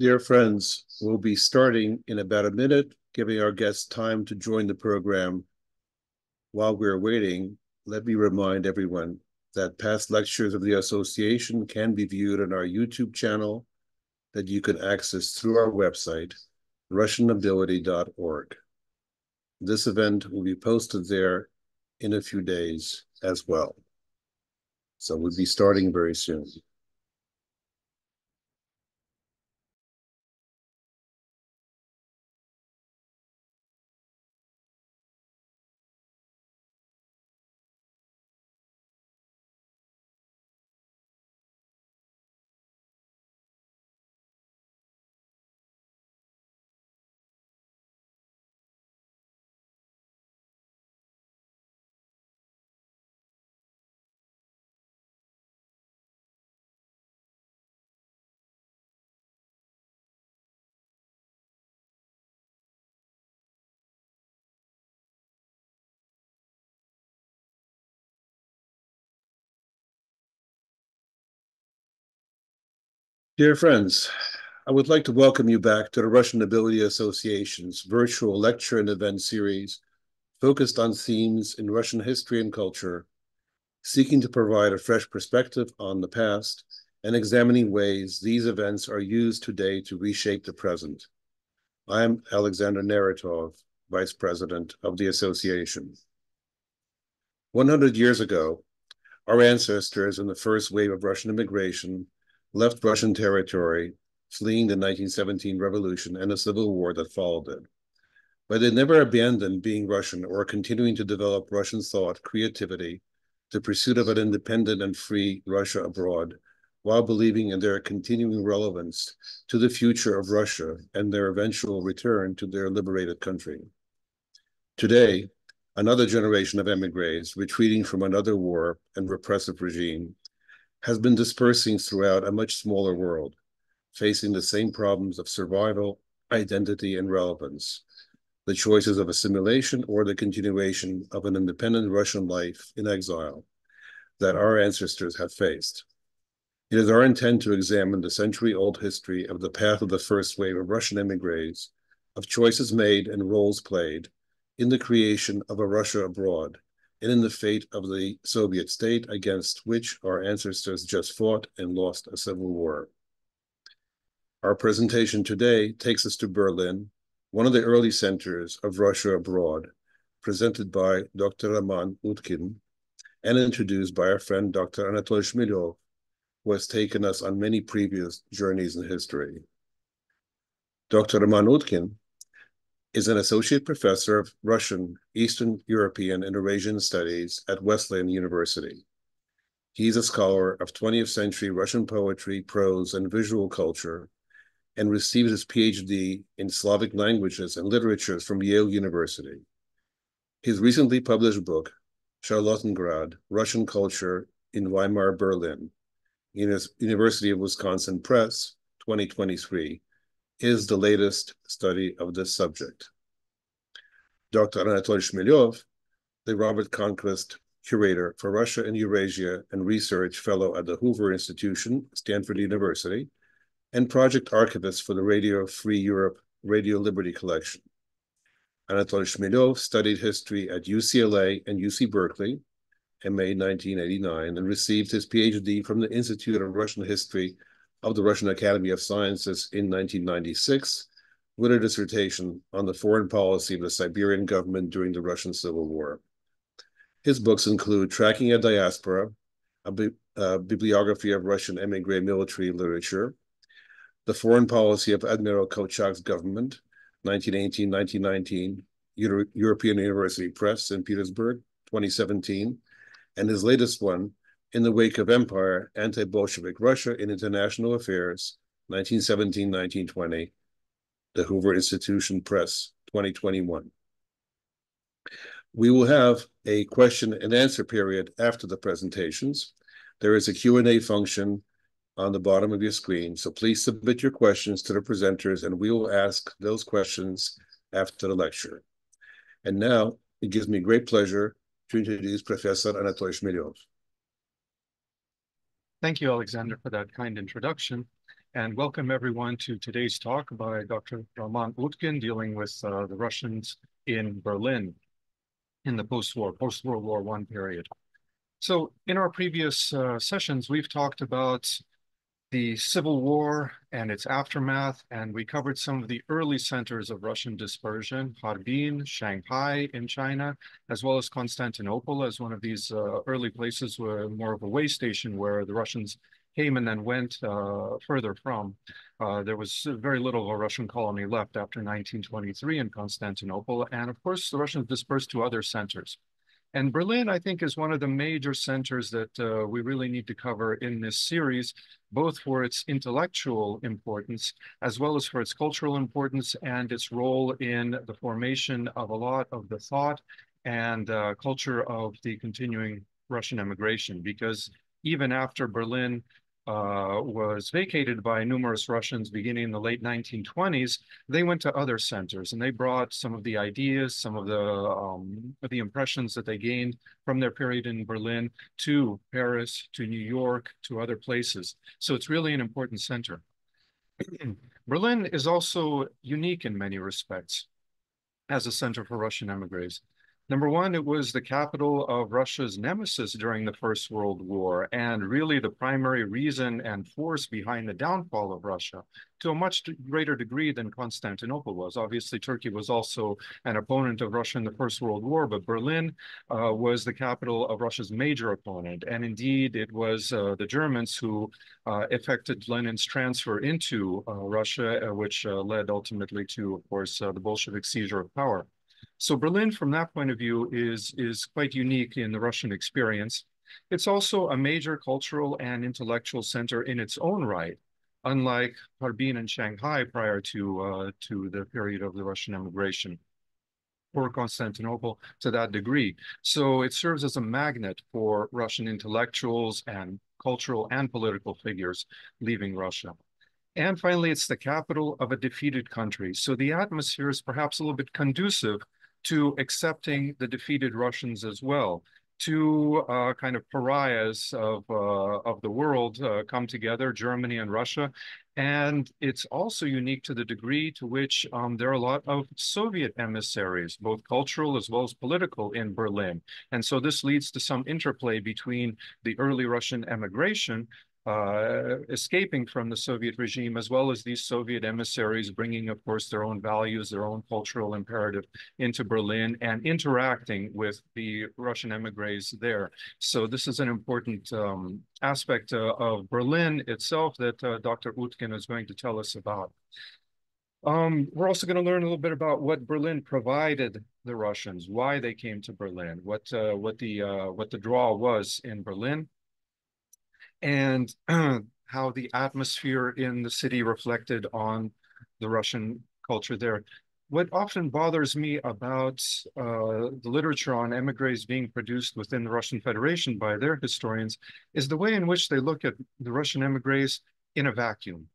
Dear friends, we'll be starting in about a minute, giving our guests time to join the program. While we're waiting, let me remind everyone that past lectures of the association can be viewed on our YouTube channel that you can access through our website, russianability.org. This event will be posted there in a few days as well. So we'll be starting very soon. Dear friends, I would like to welcome you back to the Russian Nobility Association's virtual lecture and event series focused on themes in Russian history and culture, seeking to provide a fresh perspective on the past and examining ways these events are used today to reshape the present. I am Alexander Neritov, Vice President of the Association. 100 years ago, our ancestors in the first wave of Russian immigration left Russian territory, fleeing the 1917 revolution and the civil war that followed it. But they never abandoned being Russian or continuing to develop Russian thought, creativity, the pursuit of an independent and free Russia abroad, while believing in their continuing relevance to the future of Russia and their eventual return to their liberated country. Today, another generation of emigres retreating from another war and repressive regime has been dispersing throughout a much smaller world, facing the same problems of survival, identity, and relevance, the choices of assimilation or the continuation of an independent Russian life in exile that our ancestors have faced. It is our intent to examine the century-old history of the path of the first wave of Russian emigres, of choices made and roles played in the creation of a Russia abroad, and in the fate of the Soviet state against which our ancestors just fought and lost a civil war. Our presentation today takes us to Berlin, one of the early centers of Russia abroad, presented by Dr. Roman Utkin and introduced by our friend Dr. Anatoly Shmylyov, who has taken us on many previous journeys in history. Dr. Roman Utkin is an associate professor of Russian, Eastern European, and Eurasian studies at Wesleyan University. He's a scholar of 20th century Russian poetry, prose, and visual culture, and received his PhD in Slavic languages and literatures from Yale University. His recently published book, Charlottengrad, Russian Culture in Weimar, Berlin, University of Wisconsin Press, 2023, is the latest study of this subject. Dr. Anatoly Shmylyov, the Robert Conquest Curator for Russia and Eurasia and Research Fellow at the Hoover Institution, Stanford University, and Project Archivist for the Radio Free Europe Radio Liberty Collection. Anatoly Shmylyov studied history at UCLA and UC Berkeley in May 1989 and received his PhD from the Institute of Russian History of the Russian Academy of Sciences in 1996 with a dissertation on the foreign policy of the Siberian government during the Russian Civil War. His books include Tracking a Diaspora, a bibliography of Russian emigre military literature, The Foreign Policy of Admiral Kolchak's Government, 1918-1919, European University Press, St. Petersburg, 2017, and his latest one, In the Wake of Empire, Anti-Bolshevik Russia in International Affairs, 1917-1920, the Hoover Institution Press, 2021. We will have a question and answer period after the presentations. There is a Q&A function on the bottom of your screen, so please submit your questions to the presenters and we will ask those questions after the lecture. And now, it gives me great pleasure to introduce Professor Anatoly Shmylyov. Thank you, Alexander, for that kind introduction. and welcome everyone to today's talk by Dr. Roman Utkin dealing with the Russians in Berlin in the post-World War I period. So in our previous sessions, we've talked about the Civil War and its aftermath, and we covered some of the early centers of Russian dispersion, Harbin, Shanghai in China, as well as Constantinople as one of these early places where more of a way station where the Russians came and then went further from. There was very little of a Russian colony left after 1923 in Constantinople, and of course the Russians dispersed to other centers. And Berlin, I think, is one of the major centers that we really need to cover in this series, both for its intellectual importance, as well as for its cultural importance and its role in the formation of a lot of the thought and culture of the continuing Russian emigration. Because even after Berlin was vacated by numerous Russians beginning in the late 1920s, they went to other centers and they brought some of the ideas, some of the impressions that they gained from their period in Berlin to Paris, to New York, to other places. So it's really an important center. Berlin is also unique in many respects as a center for Russian emigres. Number one, it was the capital of Russia's nemesis during the First World War, and really the primary reason and force behind the downfall of Russia to a much greater degree than Constantinople was. Obviously, Turkey was also an opponent of Russia in the First World War, but Berlin was the capital of Russia's major opponent. And indeed, it was the Germans who effected Lenin's transfer into Russia, which led ultimately to, of course, the Bolshevik seizure of power. So Berlin, from that point of view, is quite unique in the Russian experience. It's also a major cultural and intellectual center in its own right, unlike Harbin and Shanghai prior to the period of the Russian emigration, or Constantinople to that degree. So it serves as a magnet for Russian intellectuals and cultural and political figures leaving Russia. And finally, it's the capital of a defeated country. So the atmosphere is perhaps a little bit conducive to accepting the defeated Russians as well. Two kind of pariahs of the world come together, Germany and Russia. And it's also unique to the degree to which there are a lot of Soviet emissaries, both cultural as well as political, in Berlin. And so this leads to some interplay between the early Russian emigration escaping from the Soviet regime, as well as these Soviet emissaries bringing, of course, their own values, their own cultural imperative into Berlin and interacting with the Russian emigres there. So this is an important aspect of Berlin itself that Dr. Utkin is going to tell us about. We're also going to learn a little bit about what Berlin provided the Russians, why they came to Berlin, what the draw was in Berlin, and how the atmosphere in the city reflected on the Russian culture there. What often bothers me about the literature on emigres being produced within the Russian Federation by their historians is the way in which they look at the Russian emigres in a vacuum.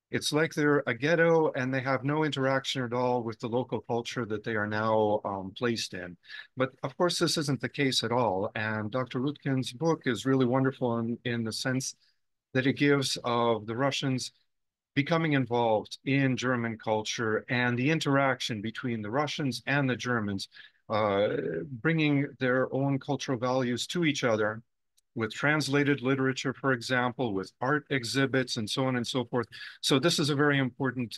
It's like they're a ghetto and they have no interaction at all with the local culture that they are now placed in. But of course, this isn't the case at all. And Dr. Rutkin's book is really wonderful in the sense that it gives of the Russians becoming involved in German culture and the interaction between the Russians and the Germans, bringing their own cultural values to each other with translated literature, for example, with art exhibits and so on and so forth. So this is a very important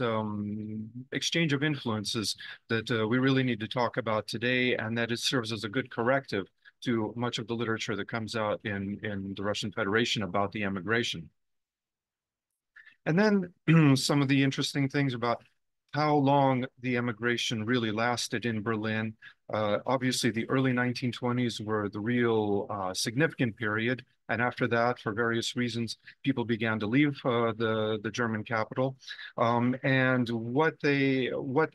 exchange of influences that we really need to talk about today, and that it serves as a good corrective to much of the literature that comes out in the Russian Federation about the emigration. And then some of the interesting things about how long the emigration really lasted in Berlin. Obviously, the early 1920s were the real significant period. And after that, for various reasons, people began to leave the German capital. And what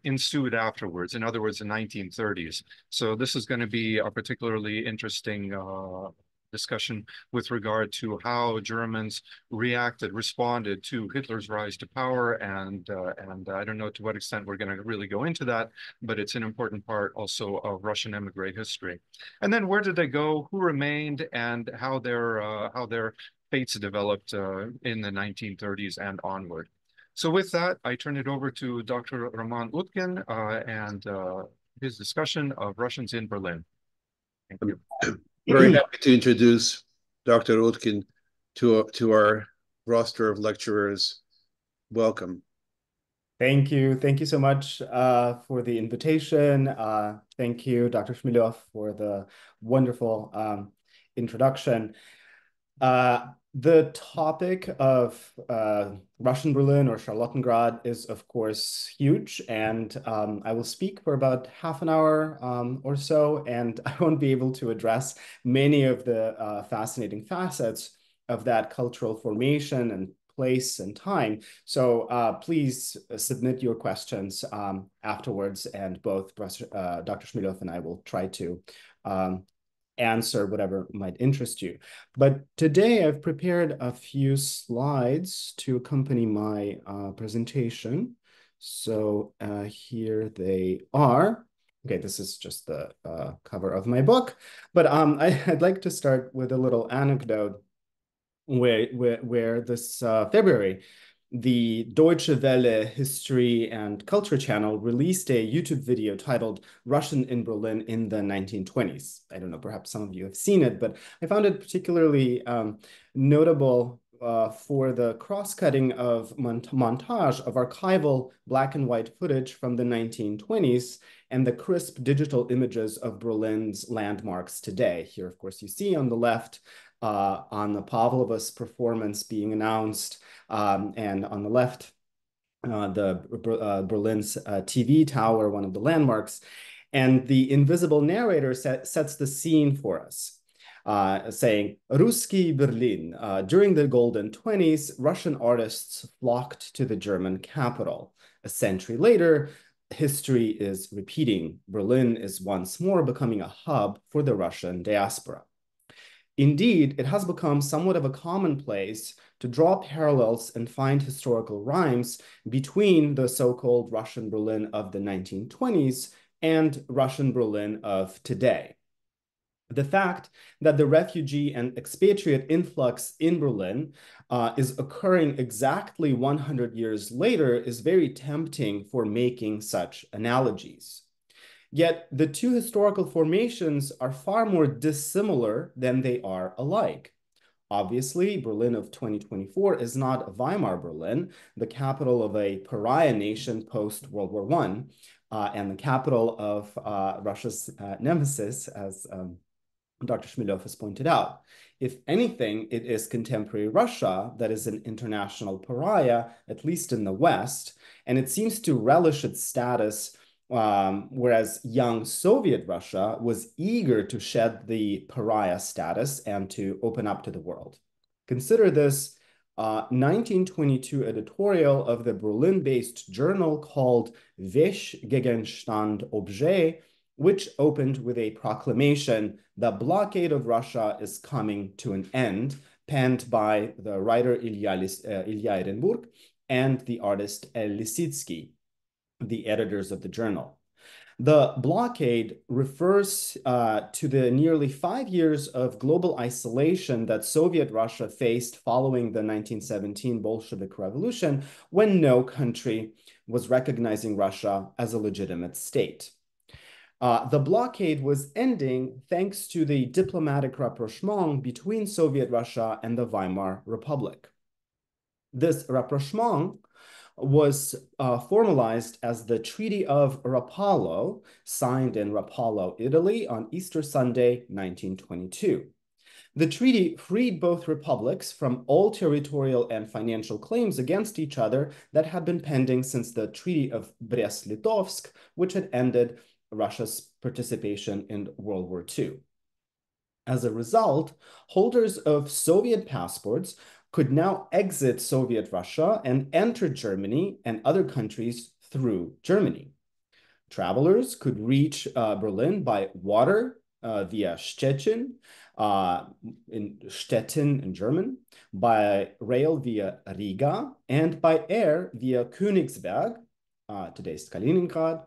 ensued afterwards, in other words, the 1930s. So this is going to be a particularly interesting discussion with regard to how Germans responded to Hitler's rise to power. And I don't know to what extent we're going to really go into that, but it's an important part also of Russian emigre history. And then where did they go, who remained, and how their fates developed in the 1930s and onward. So with that, I turn it over to Dr. Roman Utkin and his discussion of Russians in Berlin. Thank you. Very happy to introduce Dr. Utkin to our roster of lecturers. Welcome. Thank you. Thank you so much for the invitation. Thank you, Dr. Shmilov, for the wonderful introduction. The topic of Russian Berlin or Charlottengrad is, of course, huge, and I will speak for about half an hour or so, and I won't be able to address many of the fascinating facets of that cultural formation and place and time. So please submit your questions afterwards, and both Dr. Shmilov and I will try to answer whatever might interest you. But today I've prepared a few slides to accompany my presentation. So here they are. Okay, this is just the cover of my book, but I'd like to start with a little anecdote where this February, the Deutsche Welle History and Culture channel released a YouTube video titled Russian in Berlin in the 1920s. I don't know, perhaps some of you have seen it, but I found it particularly notable for the cross-cutting of montage of archival black and white footage from the 1920s and the crisp digital images of Berlin's landmarks today. Here, of course, you see on the left on the Pavlovas performance being announced, and on the left, Berlin's TV tower, one of the landmarks. And the invisible narrator sets the scene for us, saying, Ruski Berlin. During the Golden 20s, Russian artists flocked to the German capital. A century later, history is repeating. Berlin is once more becoming a hub for the Russian diaspora. Indeed, it has become somewhat of a commonplace to draw parallels and find historical rhymes between the so-called Russian Berlin of the 1920s and Russian Berlin of today. The fact that the refugee and expatriate influx in Berlin is occurring exactly 100 years later is very tempting for making such analogies. Yet the two historical formations are far more dissimilar than they are alike. Obviously, Berlin of 2024 is not Weimar Berlin, the capital of a pariah nation post-World War I, and the capital of Russia's nemesis, as Dr. Shmilov has pointed out. If anything, it is contemporary Russia that is an international pariah, at least in the West, and it seems to relish its status, whereas young Soviet Russia was eager to shed the pariah status and to open up to the world. Consider this 1922 editorial of the Berlin-based journal called Welch Gegenstand Objet, which opened with a proclamation: the blockade of Russia is coming to an end, penned by the writer Ilya Ehrenburg and the artist El Lisitsky, the editors of the journal. The blockade refers to the nearly 5 years of global isolation that Soviet Russia faced following the 1917 Bolshevik Revolution, when no country was recognizing Russia as a legitimate state. The blockade was ending thanks to the diplomatic rapprochement between Soviet Russia and the Weimar Republic. This rapprochement was formalized as the Treaty of Rapallo, signed in Rapallo, Italy on Easter Sunday, 1922. The treaty freed both republics from all territorial and financial claims against each other that had been pending since the Treaty of Brest-Litovsk, which had ended Russia's participation in World War II. As a result, holders of Soviet passports could now exit Soviet Russia and enter Germany and other countries through Germany. Travelers could reach Berlin by water via Stettin, in German, by rail via Riga, and by air via Königsberg, today's Kaliningrad,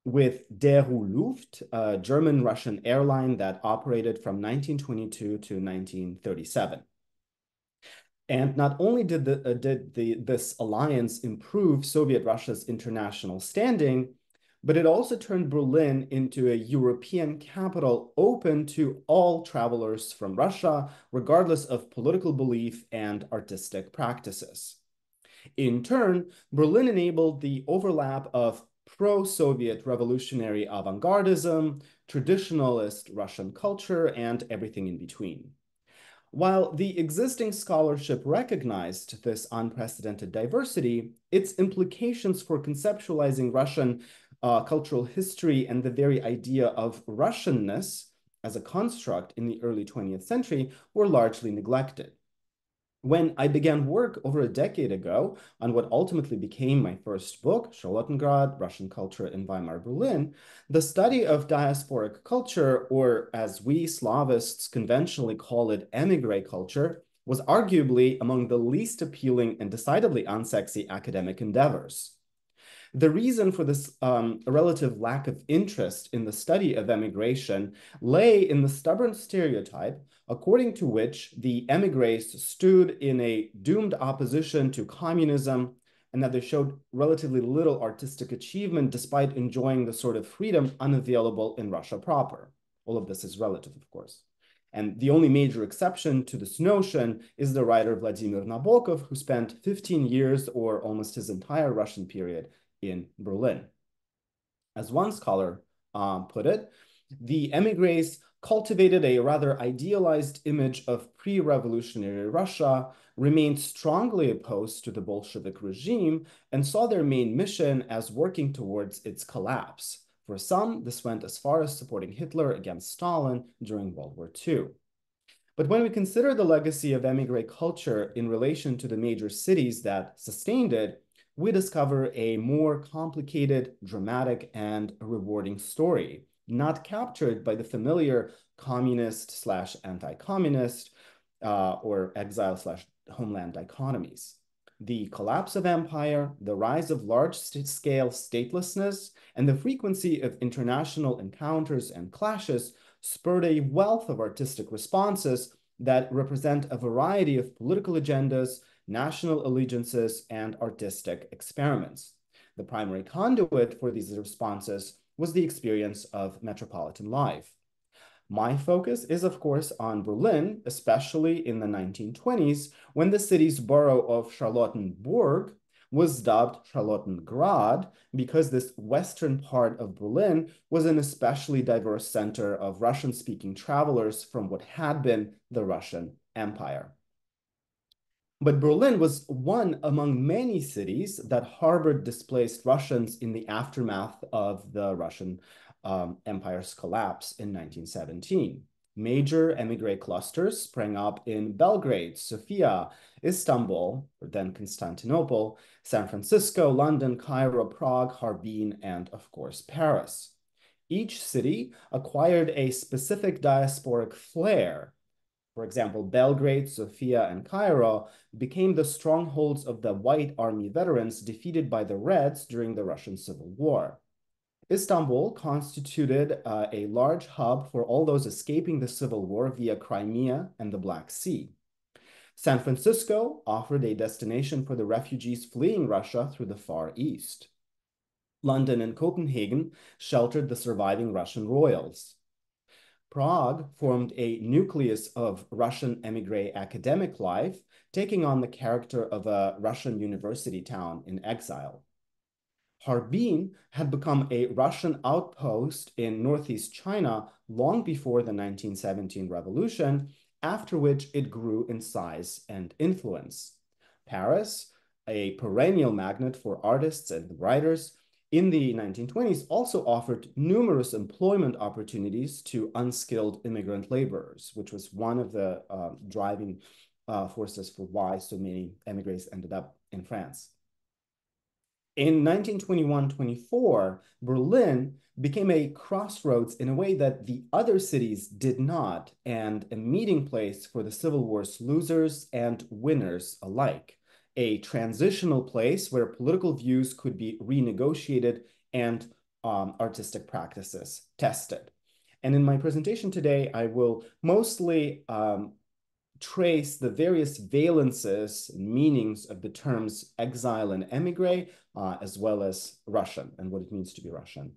with Der Luft, a German-Russian airline that operated from 1922 to 1937. And not only did this alliance improve Soviet Russia's international standing, but it also turned Berlin into a European capital open to all travelers from Russia, regardless of political belief and artistic practices. In turn, Berlin enabled the overlap of pro-Soviet revolutionary avant-gardism, traditionalist Russian culture, and everything in between. While the existing scholarship recognized this unprecedented diversity, its implications for conceptualizing Russian cultural history and the very idea of Russianness as a construct in the early 20th century were largely neglected. When I began work over a decade ago on what ultimately became my first book, Charlottengrad, Russian Culture in Weimar Berlin, the study of diasporic culture, or as we Slavists conventionally call it, émigré culture, was arguably among the least appealing and decidedly unsexy academic endeavors. The reason for this relative lack of interest in the study of emigration lay in the stubborn stereotype according to which the émigrés stood in a doomed opposition to communism and that they showed relatively little artistic achievement despite enjoying the sort of freedom unavailable in Russia proper. All of this is relative, of course. And the only major exception to this notion is the writer Vladimir Nabokov, who spent 15 years or almost his entire Russian period in Berlin. As one scholar put it, the émigrés cultivated a rather idealized image of pre-revolutionary Russia, remained strongly opposed to the Bolshevik regime, and saw their main mission as working towards its collapse. For some, this went as far as supporting Hitler against Stalin during World War II. But when we consider the legacy of émigré culture in relation to the major cities that sustained it, we discover a more complicated, dramatic, and rewarding story, not captured by the familiar communist slash anti-communist or exile slash homeland dichotomies. The collapse of empire, the rise of large-scale statelessness, and the frequency of international encounters and clashes spurred a wealth of artistic responses that represent a variety of political agendas, national allegiances, and artistic experiments. The primary conduit for these responses was the experience of metropolitan life. My focus is, of course, on Berlin, especially in the 1920s, when the city's borough of Charlottenburg was dubbed Charlottengrad because this western part of Berlin was an especially diverse center of Russian-speaking travelers from what had been the Russian Empire. But Berlin was one among many cities that harbored displaced Russians in the aftermath of the Russian Empire's collapse in 1917. Major émigré clusters sprang up in Belgrade, Sofia, Istanbul, or then Constantinople, San Francisco, London, Cairo, Prague, Harbin, and of course, Paris. Each city acquired a specific diasporic flair. For example, Belgrade, Sofia, and Cairo became the strongholds of the White Army veterans defeated by the Reds during the Russian Civil War. Istanbul constituted a large hub for all those escaping the Civil War via Crimea and the Black Sea. San Francisco offered a destination for the refugees fleeing Russia through the Far East. London and Copenhagen sheltered the surviving Russian royals. Prague formed a nucleus of Russian émigré academic life, taking on the character of a Russian university town in exile. Harbin had become a Russian outpost in northeast China long before the 1917 revolution, after which it grew in size and influence. Paris, a perennial magnet for artists and writers, in the 1920s also offered numerous employment opportunities to unskilled immigrant laborers, which was one of the driving forces for why so many émigrés ended up in France. In 1921-24, Berlin became a crossroads in a way that the other cities did not, and a meeting place for the Civil War's losers and winners alike. A transitional place where political views could be renegotiated and artistic practices tested. And in my presentation today, I will mostly trace the various valences and meanings of the terms exile and émigré, as well as Russian and what it means to be Russian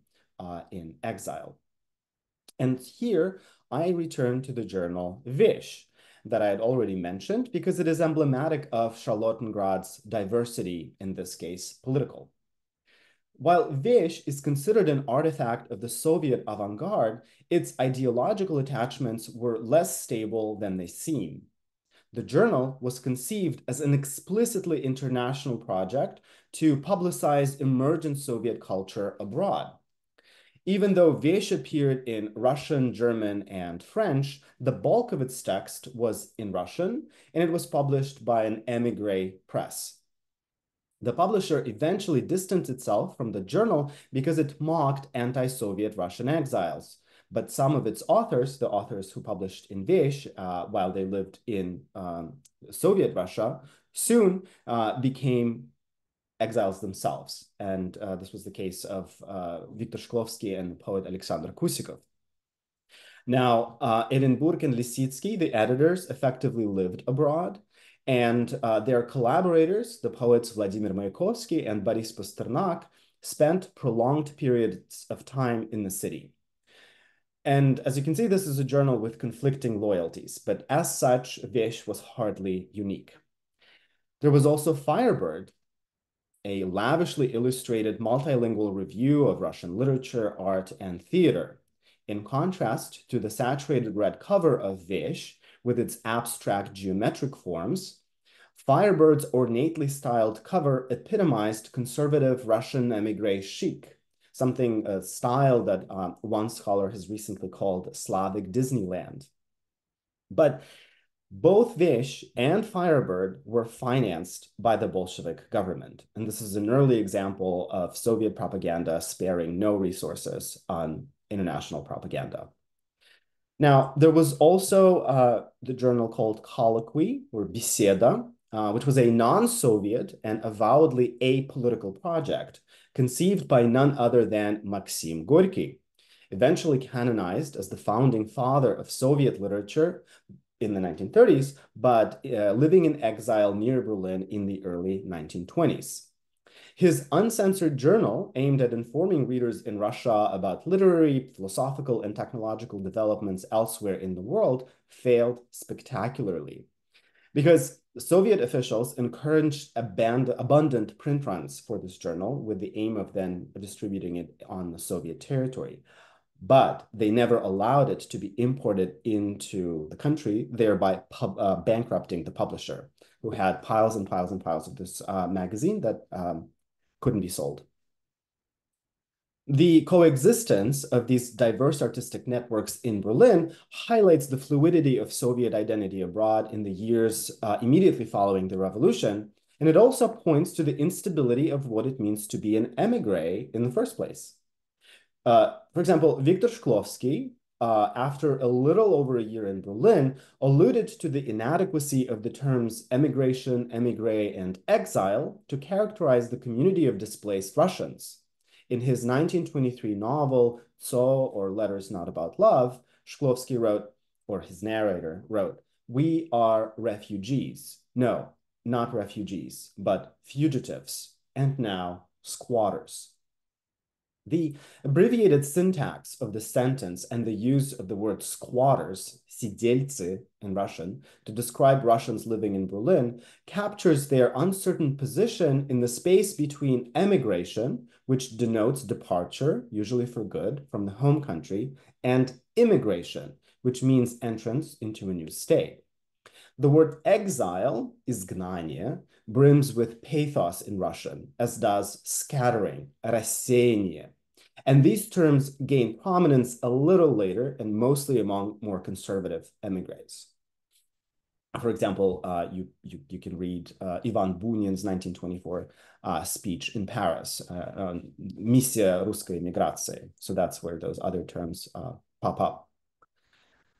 in exile. And here I return to the journal Wish that I had already mentioned because it is emblematic of Charlottengrad's diversity, in this case, political. While Wish is considered an artifact of the Soviet avant-garde, its ideological attachments were less stable than they seem. The journal was conceived as an explicitly international project to publicize emergent Soviet culture abroad. Even though Wish appeared in Russian, German, and French, the bulk of its text was in Russian, and it was published by an émigré press. The publisher eventually distanced itself from the journal because it mocked anti-Soviet Russian exiles. But some of its authors, the authors who published in Wish while they lived in Soviet Russia, soon became exiles themselves. And this was the case of Viktor Shklovsky and the poet Alexander Kusikov. Now, Edinburgh and Lisitsky, the editors, effectively lived abroad. And their collaborators, the poets Vladimir Mayakovsky and Boris Pasternak, spent prolonged periods of time in the city. And as you can see, this is a journal with conflicting loyalties, but as such, Wish was hardly unique. There was also Firebird, a lavishly illustrated multilingual review of Russian literature, art, and theater. In contrast to the saturated red cover of Wish, with its abstract geometric forms, Firebird's ornately styled cover epitomized conservative Russian émigré chic, a style that one scholar has recently called Slavic Disneyland. But both Wish and Firebird were financed by the Bolshevik government. And this is an early example of Soviet propaganda sparing no resources on international propaganda. Now, there was also the journal called Colloquy, or Beseda, which was a non-Soviet and avowedly apolitical project conceived by none other than Maxim Gorky, eventually canonized as the founding father of Soviet literature in the 1930s, but living in exile near Berlin in the early 1920s. His uncensored journal, aimed at informing readers in Russia about literary, philosophical, and technological developments elsewhere in the world, failed spectacularly. Because Soviet officials encouraged abundant print runs for this journal with the aim of then distributing it on the Soviet territory. But they never allowed it to be imported into the country, thereby bankrupting the publisher, who had piles and piles and piles of this magazine that couldn't be sold. The coexistence of these diverse artistic networks in Berlin highlights the fluidity of Soviet identity abroad in the years immediately following the revolution, and it also points to the instability of what it means to be an émigré in the first place. For example, Viktor Shklovsky, after a little over a year in Berlin, alluded to the inadequacy of the terms emigration, émigré, and exile to characterize the community of displaced Russians. In his 1923 novel, So, or Letters Not About Love, Shklovsky wrote, or his narrator wrote, "We are refugees. No, not refugees, but fugitives, and now squatters." The abbreviated syntax of the sentence and the use of the word squatters, sidelцы in Russian, to describe Russians living in Berlin captures their uncertain position in the space between emigration, which denotes departure, usually for good, from the home country, and immigration, which means entrance into a new state. The word exile, изгнание, brims with pathos in Russian, as does scattering, рассеяние. And these terms gain prominence a little later and mostly among more conservative émigrés. For example, you can read Ivan Bunin's 1924 speech in Paris, Миссия русской эмиграции. So that's where those other terms pop up.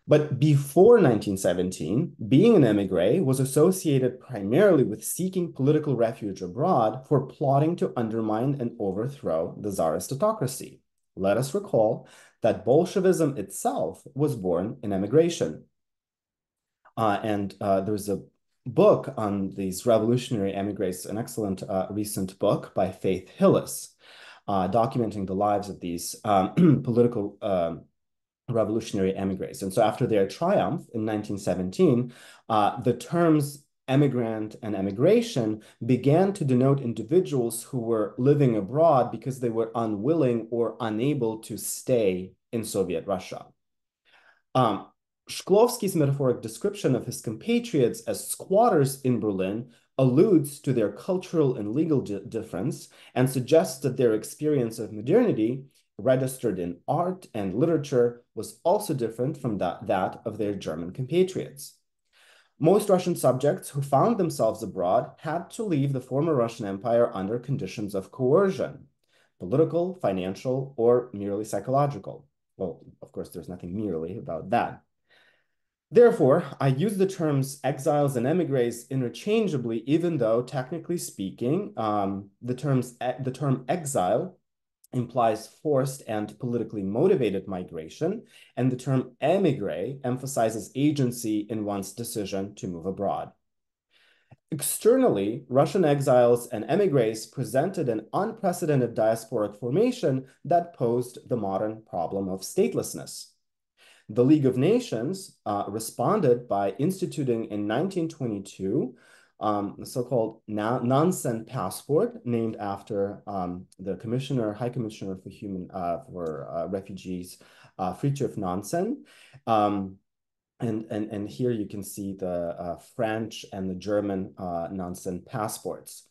But before 1917, being an émigré was associated primarily with seeking political refuge abroad for plotting to undermine and overthrow the Tsarist autocracy. Let us recall that Bolshevism itself was born in emigration. And there's a book on these revolutionary emigres, an excellent recent book by Faith Hillis, documenting the lives of these political revolutionary emigres. And so after their triumph in 1917, the terms emigrant and emigration began to denote individuals who were living abroad because they were unwilling or unable to stay in Soviet Russia. Shklovsky's metaphoric description of his compatriots as squatters in Berlin alludes to their cultural and legal difference and suggests that their experience of modernity, registered in art and literature, was also different from that of their German compatriots. Most Russian subjects who found themselves abroad had to leave the former Russian Empire under conditions of coercion, political, financial, or merely psychological. Well, of course, there's nothing merely about that. Therefore, I use the terms exiles and emigres interchangeably, even though, technically speaking, the term exile implies forced and politically motivated migration, and the term émigré emphasizes agency in one's decision to move abroad. Externally, Russian exiles and émigrés presented an unprecedented diasporic formation that posed the modern problem of statelessness. The League of Nations responded by instituting in 1922 the so-called Nansen passport, named after the High Commissioner for Refugees, Fridtjof Nansen. And here you can see the French and the German Nansen passports,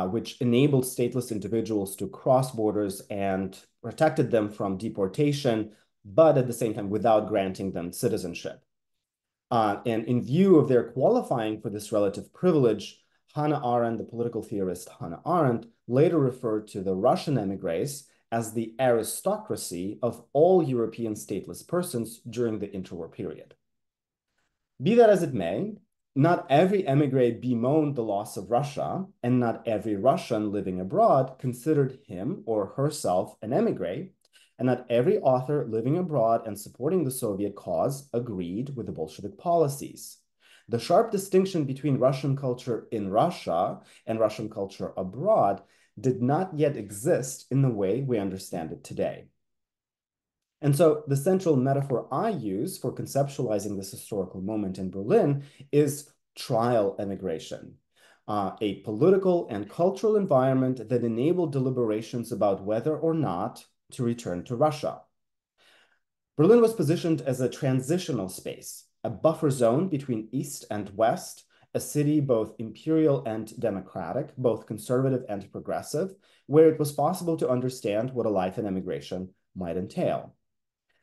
which enabled stateless individuals to cross borders and protected them from deportation, but at the same time without granting them citizenship. And in view of their qualifying for this relative privilege, Hannah Arendt, the political theorist Hannah Arendt, later referred to the Russian émigrés as the aristocracy of all European stateless persons during the interwar period. Be that as it may, not every émigré bemoaned the loss of Russia, and not every Russian living abroad considered him or herself an émigré, and not every author living abroad and supporting the Soviet cause agreed with the Bolshevik policies. The sharp distinction between Russian culture in Russia and Russian culture abroad did not yet exist in the way we understand it today. And so the central metaphor I use for conceptualizing this historical moment in Berlin is trial emigration, a political and cultural environment that enabled deliberations about whether or not to return to Russia. Berlin was positioned as a transitional space, a buffer zone between East and West, a city both imperial and democratic, both conservative and progressive, where it was possible to understand what a life in emigration might entail.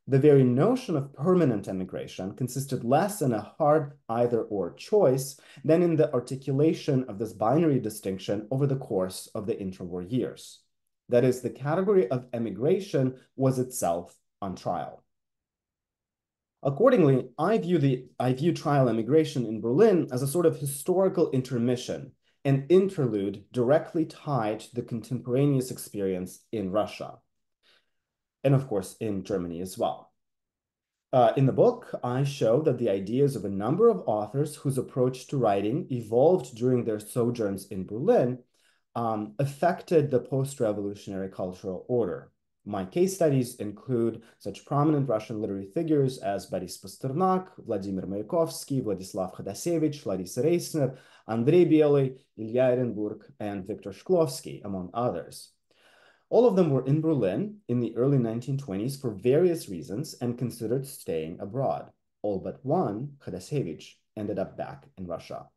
The very notion of permanent emigration consisted less in a hard either-or choice than in the articulation of this binary distinction over the course of the interwar years. That is, the category of emigration was itself on trial. Accordingly, I view trial emigration in Berlin as a sort of historical intermission, an interlude directly tied to the contemporaneous experience in Russia, and of course in Germany as well. In the book, I show that the ideas of a number of authors whose approach to writing evolved during their sojourns in Berlin affected the post-revolutionary cultural order. My case studies include such prominent Russian literary figures as Boris Pasternak, Vladimir Mayakovsky, Vladislav Khadasevich, Larisa Reisner, Andrei Biely, Ilya Ehrenburg, and Viktor Shklovsky, among others. All of them were in Berlin in the early 1920s for various reasons and considered staying abroad. All but one, Khadasevich, ended up back in Russia.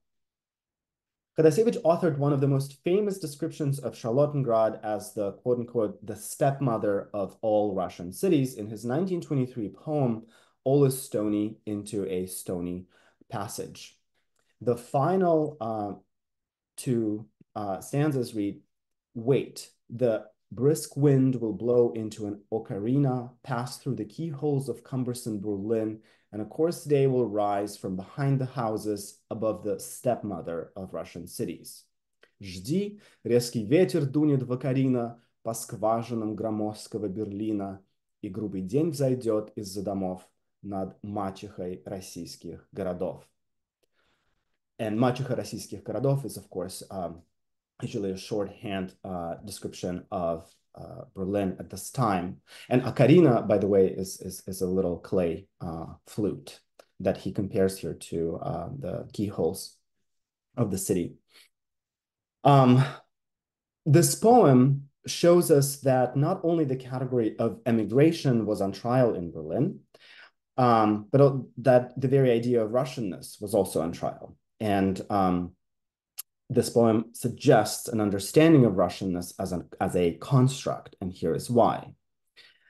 Khadasevich authored one of the most famous descriptions of Charlottengrad as the quote-unquote the stepmother of all Russian cities in his 1923 poem, All is Stony into a Stony Passage. The final two stanzas read, wait, the brisk wind will blow into an ocarina, pass through the keyholes of cumbersome Berlin, and a coarse day will rise from behind the houses above the stepmother of Russian cities. Жди, резкий ветер дунет в окарина по скважинам громоздкого Берлина, и грубый день взойдет из-за домов над мачехой российских городов. And Maчиха российских городов is, of course, usually a shorthand description of Berlin at this time. And ocarina, by the way, is a little clay flute that he compares here to the keyholes of the city. This poem shows us that not only the category of emigration was on trial in Berlin, but that the very idea of Russianness was also on trial. And this poem suggests an understanding of Russianness as a construct, and here is why.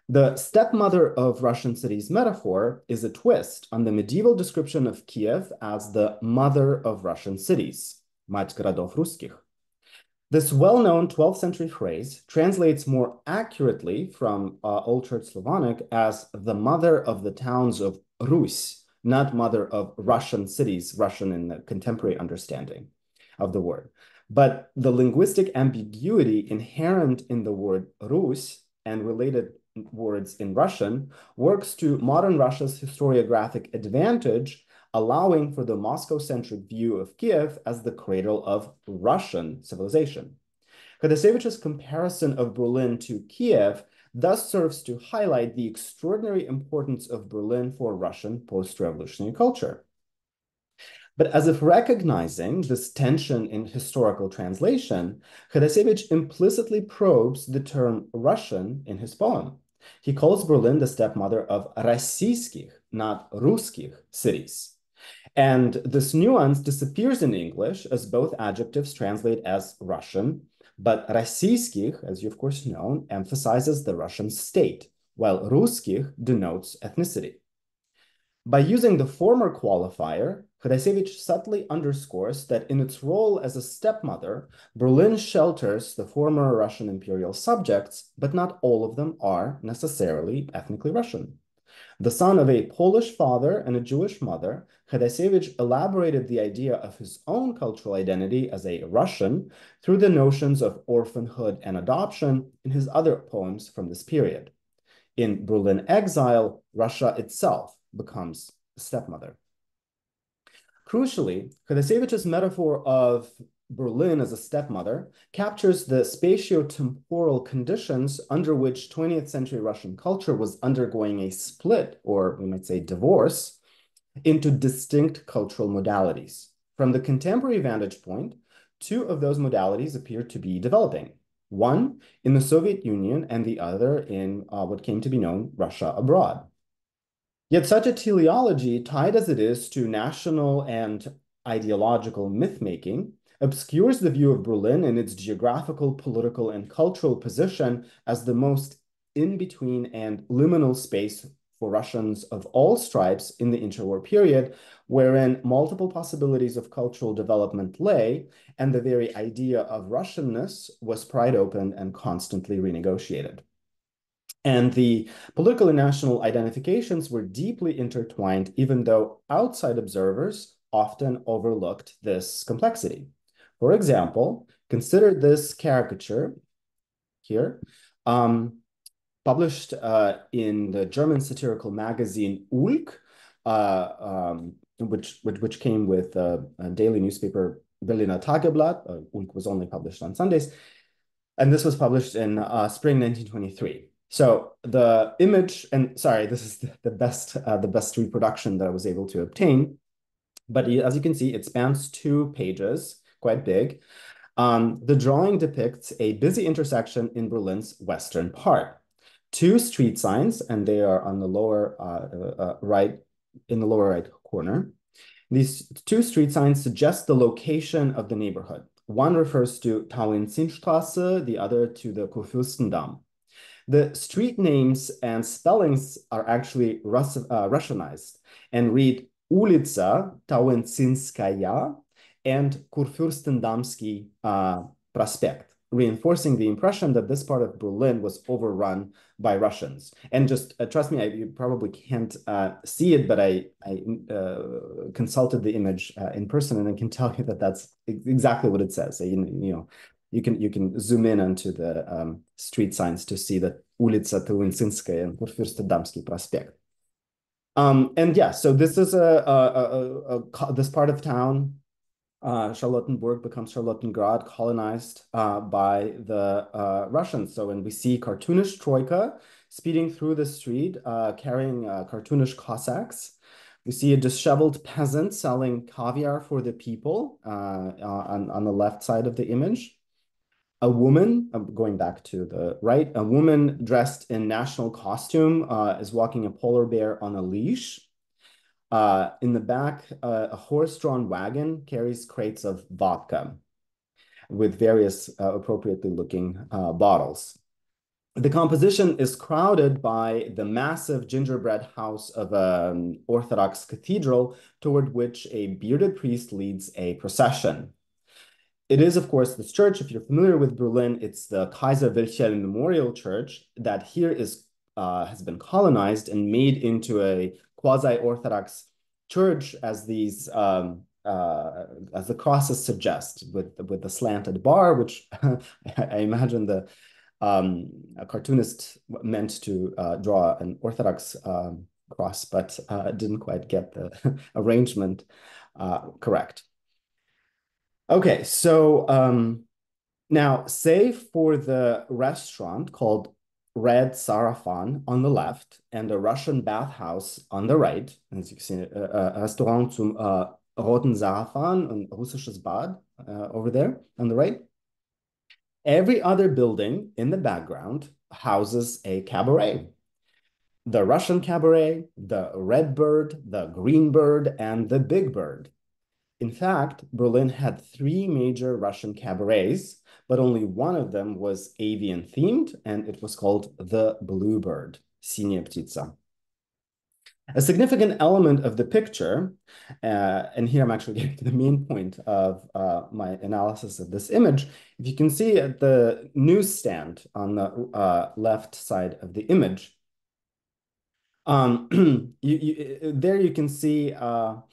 The stepmother of Russian cities metaphor is a twist on the medieval description of Kiev as the mother of Russian cities, Мать городов русских. This well-known 12th century phrase translates more accurately from Old Church Slavonic as the mother of the towns of Rus, not mother of Russian cities, Russian in the contemporary understanding of the word. But the linguistic ambiguity inherent in the word Rus and related words in Russian works to modern Russia's historiographic advantage, allowing for the Moscow-centric view of Kiev as the cradle of Russian civilization. Khadasevich's comparison of Berlin to Kiev thus serves to highlight the extraordinary importance of Berlin for Russian post-revolutionary culture. But as if recognizing this tension in historical translation, Khadasevich implicitly probes the term Russian in his poem. He calls Berlin the stepmother of российских, not русских, cities. And this nuance disappears in English as both adjectives translate as Russian, but российских, as you of course know, emphasizes the Russian state, while русских denotes ethnicity. By using the former qualifier, Khadasevich subtly underscores that in its role as a stepmother, Berlin shelters the former Russian imperial subjects, but not all of them are necessarily ethnically Russian. The son of a Polish father and a Jewish mother, Khadasevich elaborated the idea of his own cultural identity as a Russian through the notions of orphanhood and adoption in his other poems from this period. In Berlin Exile, Russia itself becomes the stepmother. Crucially, Khadasevich's metaphor of Berlin as a stepmother captures the spatio-temporal conditions under which 20th century Russian culture was undergoing a split, or we might say divorce, into distinct cultural modalities. From the contemporary vantage point, two of those modalities appear to be developing. One in the Soviet Union and the other in what came to be known Russia abroad. Yet such a teleology, tied as it is to national and ideological myth-making, obscures the view of Berlin in its geographical, political, and cultural position as the most in-between and liminal space for Russians of all stripes in the interwar period, wherein multiple possibilities of cultural development lay, and the very idea of Russianness was pried open and constantly renegotiated. And the political and national identifications were deeply intertwined, even though outside observers often overlooked this complexity. For example, consider this caricature here, published in the German satirical magazine Ulk, which came with a daily newspaper Berliner Tageblatt. Ulk was only published on Sundays. And this was published in spring 1923. So the image, and sorry, this is the best reproduction that I was able to obtain. But as you can see, it spans 2 pages, quite big. The drawing depicts a busy intersection in Berlin's western part. 2 street signs, and they are on the lower right, in the lower right corner. These 2 street signs suggest the location of the neighborhood. One refers to Tauentzienstraße, the other to the Kurfürstendamm. The street names and spellings are actually Russianized and read Ulica Tauentzinskaya and Kurfürstendamski Prospekt, reinforcing the impression that this part of Berlin was overrun by Russians. And just trust me, you probably can't see it, but I consulted the image in person, and I can tell you that that's exactly what it says. So, you can zoom in onto the street signs to see that Ulica Tauentzinskaya and Kurfürstendamski Prospekt. And yeah, so this is this part of town Charlottenburg becomes Charlottengrad, colonized by the Russians. So when we see cartoonish troika speeding through the street, carrying cartoonish Cossacks, we see a disheveled peasant selling caviar for the people on the left side of the image. A woman, going back to the right, a woman dressed in national costume is walking a polar bear on a leash. In the back, a horse-drawn wagon carries crates of vodka with various appropriately looking bottles. The composition is crowded by the massive gingerbread house of an Orthodox cathedral toward which a bearded priest leads a procession. It is, of course, this church. If you're familiar with Berlin, it's the Kaiser Wilhelm Memorial Church that here has been colonized and made into a quasi-Orthodox church, as these as the crosses suggest, with the slanted bar, which I imagine a cartoonist meant to draw an Orthodox cross, but didn't quite get the arrangement correct. Okay, so now, save for the restaurant called Red Sarafan on the left and a Russian bathhouse on the right, as you can see, Restaurant zum Roten Sarafan, ein russisches Bad over there on the right. Every other building in the background houses a cabaret. The Russian cabaret, the Red Bird, the Green Bird, and the Big Bird. In fact, Berlin had 3 major Russian cabarets, but only one of them was avian themed, and it was called the Bluebird, Sinia Ptitsa. A significant element of the picture, and here I'm actually getting to the main point of my analysis of this image. If you can see at the newsstand on the left side of the image, there you can see a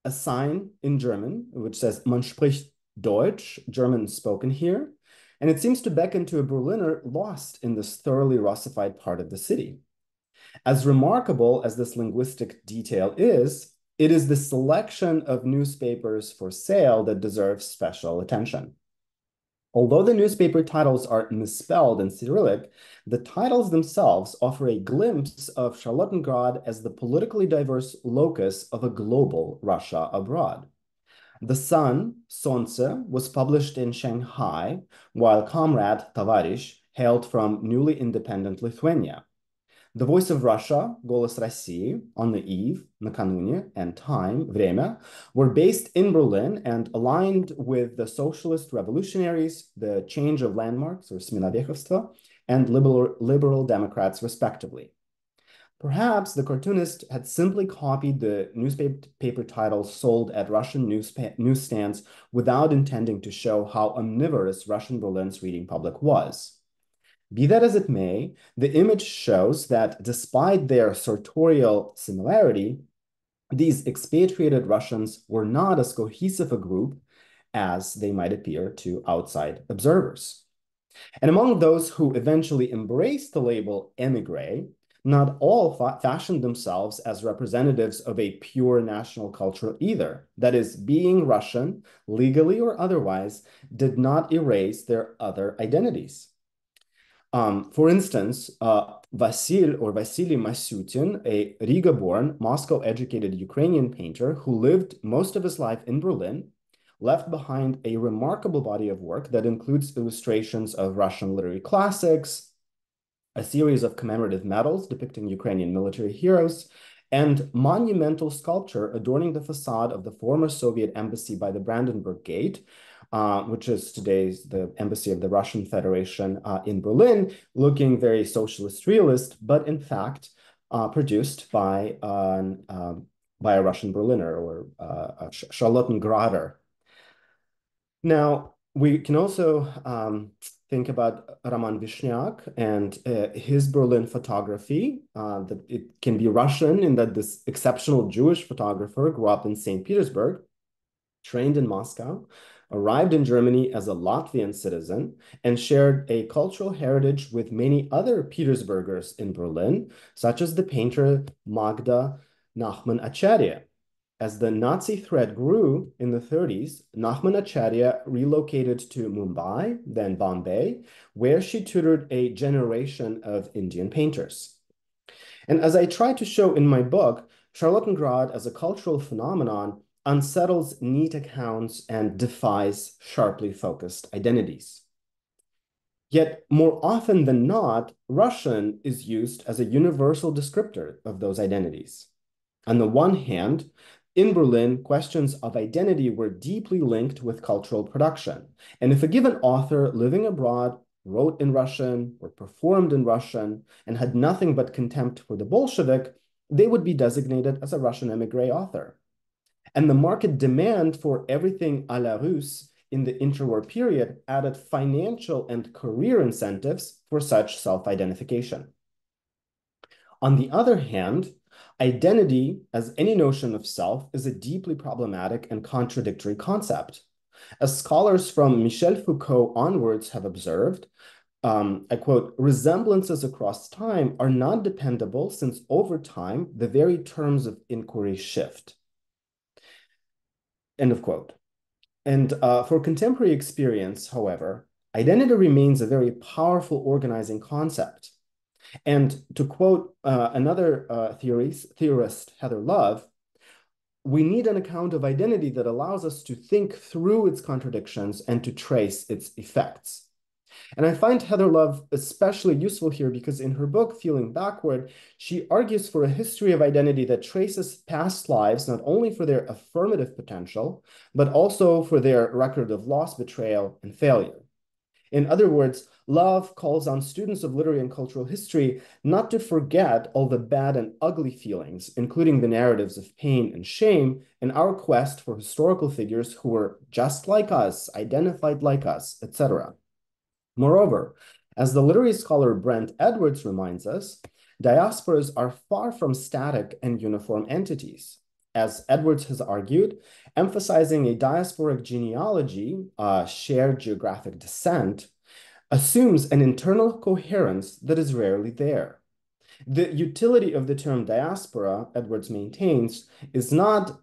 sign in German, which says, "Man spricht Deutsch," German spoken here. And it seems to beckon to a Berliner lost in this thoroughly Russified part of the city. As remarkable as this linguistic detail is, it is the selection of newspapers for sale that deserves special attention. Although the newspaper titles are misspelled in Cyrillic, the titles themselves offer a glimpse of Charlottengrad as the politically diverse locus of a global Russia abroad. The Sun, Solnce, was published in Shanghai, while Comrade, Tavarish, hailed from newly independent Lithuania. The Voice of Russia, Голос России, On the Eve, Накануне, and Time, Время, were based in Berlin and aligned with the socialist revolutionaries, the Change of Landmarks, or Smenavekovstva, and liberal Democrats, respectively. Perhaps the cartoonist had simply copied the newspaper titles sold at Russian newsstands without intending to show how omnivorous Russian Berlin's reading public was. Be that as it may, the image shows that despite their sartorial similarity, these expatriated Russians were not as cohesive a group as they might appear to outside observers. And among those who eventually embraced the label émigré, not all fashioned themselves as representatives of a pure national culture either. That is, being Russian, legally or otherwise, did not erase their other identities. For instance, Vasily Masyutin, a Riga-born, Moscow-educated Ukrainian painter who lived most of his life in Berlin, left behind a remarkable body of work that includes illustrations of Russian literary classics, a series of commemorative medals depicting Ukrainian military heroes, and monumental sculpture adorning the facade of the former Soviet embassy by the Brandenburg Gate, which is today's the embassy of the Russian Federation in Berlin, looking very socialist realist, but in fact produced by a Russian Berliner or a Charlottengrader. Now, we can also think about Roman Vishniak and his Berlin photography. That it can be Russian in that this exceptional Jewish photographer grew up in St. Petersburg, trained in Moscow, arrived in Germany as a Latvian citizen, and shared a cultural heritage with many other Petersburgers in Berlin, such as the painter Magda Nachman Acharya. As the Nazi threat grew in the 30s, Nachman Acharya relocated to Mumbai, then Bombay, where she tutored a generation of Indian painters. And as I try to show in my book, Charlottengrad as a cultural phenomenon unsettles neat accounts and defies sharply focused identities. Yet more often than not, Russian is used as a universal descriptor of those identities. On the one hand, in Berlin, questions of identity were deeply linked with cultural production. And if a given author living abroad wrote in Russian or performed in Russian and had nothing but contempt for the Bolshevik, they would be designated as a Russian émigré author. And the market demand for everything à la Russe in the interwar period added financial and career incentives for such self-identification. On the other hand, identity, as any notion of self, is a deeply problematic and contradictory concept. As scholars from Michel Foucault onwards have observed, I quote, resemblances across time are not dependable since over time, the very terms of inquiry shift. End of quote. And for contemporary experience, however, identity remains a very powerful organizing concept. And to quote another theorist, Heather Love, we need an account of identity that allows us to think through its contradictions and to trace its effects. And I find Heather Love especially useful here because in her book, Feeling Backward, she argues for a history of identity that traces past lives, not only for their affirmative potential, but also for their record of loss, betrayal, and failure. In other words, Love calls on students of literary and cultural history not to forget all the bad and ugly feelings, including the narratives of pain and shame, in our quest for historical figures who were just like us, identified like us, etc. Moreover, as the literary scholar Brent Edwards reminds us, diasporas are far from static and uniform entities. As Edwards has argued, emphasizing a diasporic genealogy, shared geographic descent, assumes an internal coherence that is rarely there. The utility of the term diaspora, Edwards maintains, is not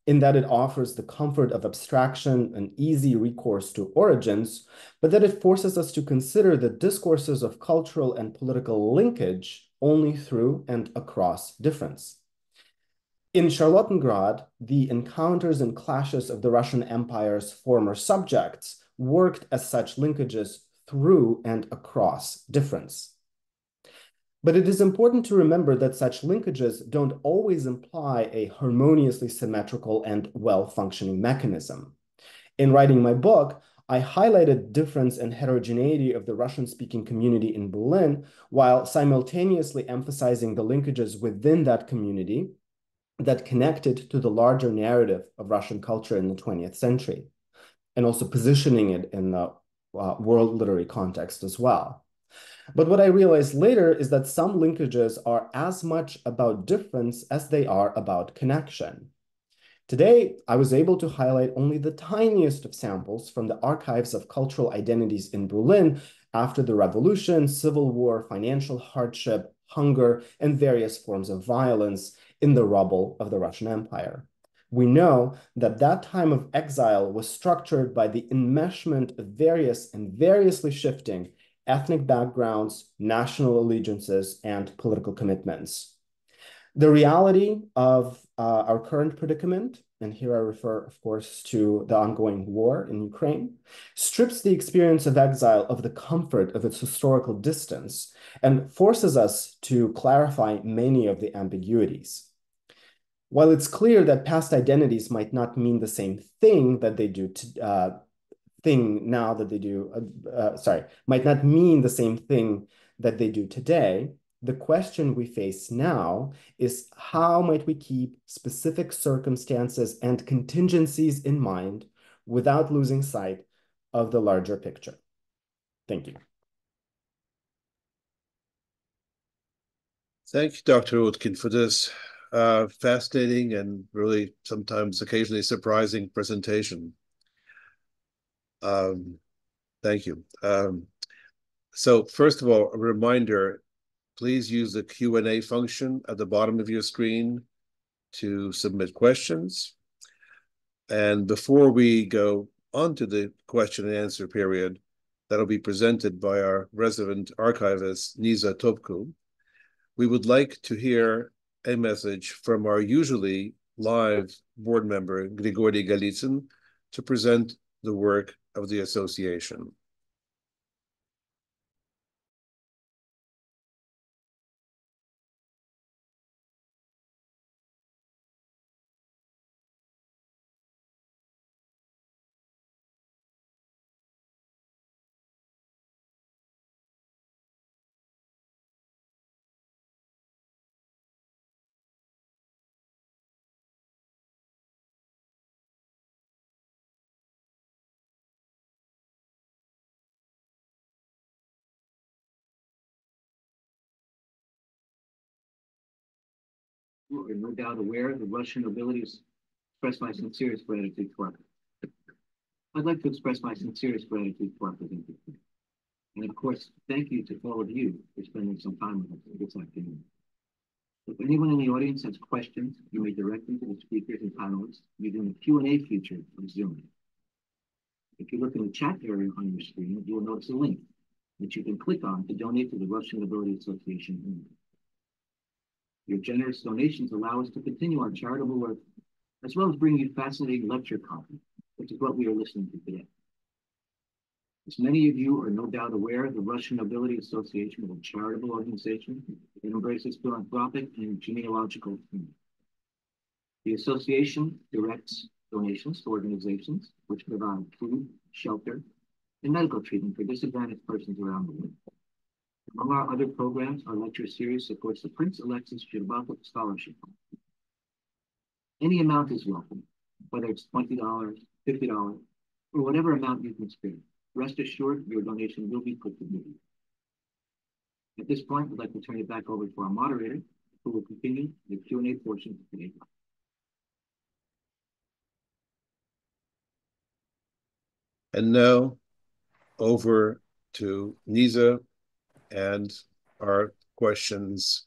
in that it offers the comfort of abstraction and easy recourse to origins, but that it forces us to consider the discourses of cultural and political linkage only through and across difference. In Charlottengrad, the encounters and clashes of the Russian Empire's former subjects worked as such linkages through and across difference. But it is important to remember that such linkages don't always imply a harmoniously symmetrical and well-functioning mechanism. In writing my book, I highlighted difference and heterogeneity of the Russian-speaking community in Berlin, while simultaneously emphasizing the linkages within that community that connected to the larger narrative of Russian culture in the 20th century, and also positioning it in the world literary context as well. But what I realized later is that some linkages are as much about difference as they are about connection. Today, I was able to highlight only the tiniest of samples from the archives of cultural identities in Berlin after the revolution, civil war, financial hardship, hunger, and various forms of violence in the rubble of the Russian Empire. We know that that time of exile was structured by the enmeshment of various and variously shifting ethnic backgrounds, national allegiances, and political commitments. The reality of our current predicament, and here I refer, of course, to the ongoing war in Ukraine, strips the experience of exile of the comfort of its historical distance and forces us to clarify many of the ambiguities. While it's clear that past identities might not mean the same thing that they do might not mean the same thing that they do today, the question we face now is how might we keep specific circumstances and contingencies in mind without losing sight of the larger picture? Thank you. Thank you, Dr. Utkin, for this fascinating and really sometimes occasionally surprising presentation. Thank you. So first of all, a reminder, please use the Q&A function at the bottom of your screen to submit questions. And before we go on to the question and answer period, that'll be presented by our resident archivist, Nisa Topku, we would like to hear a message from our usually live board member, Grigory Golitsyn, to present the work of the association. You are no doubt aware the Russian nobility express my sincerest gratitude to our. I'd like to express my sincerest gratitude to our presenters. And of course, thank you to all of you for spending some time with us this afternoon. If anyone in the audience has questions, you may direct them to the speakers and panelists using the Q&A feature of Zoom. If you look in the chat area on your screen, you will notice a link that you can click on to donate to the Russian Nobility Association. Your generous donations allow us to continue our charitable work, as well as bring you fascinating lecture content, which is what we are listening to today. As many of you are no doubt aware, the Russian Nobility Association is a charitable organization that embraces philanthropic and genealogical themes. The association directs donations to organizations which provide food, shelter, and medical treatment for disadvantaged persons around the world. Among our other programs, our lecture series supports the Prince Alexis Shcherbakov Scholarship. Any amount is welcome, whether it's $20, $50, or whatever amount you can spare. Rest assured, your donation will be put to good use. At this point, I'd like to turn it back over to our moderator, who will continue the Q&A portion of today's talk. And now, over to Nisa and our questions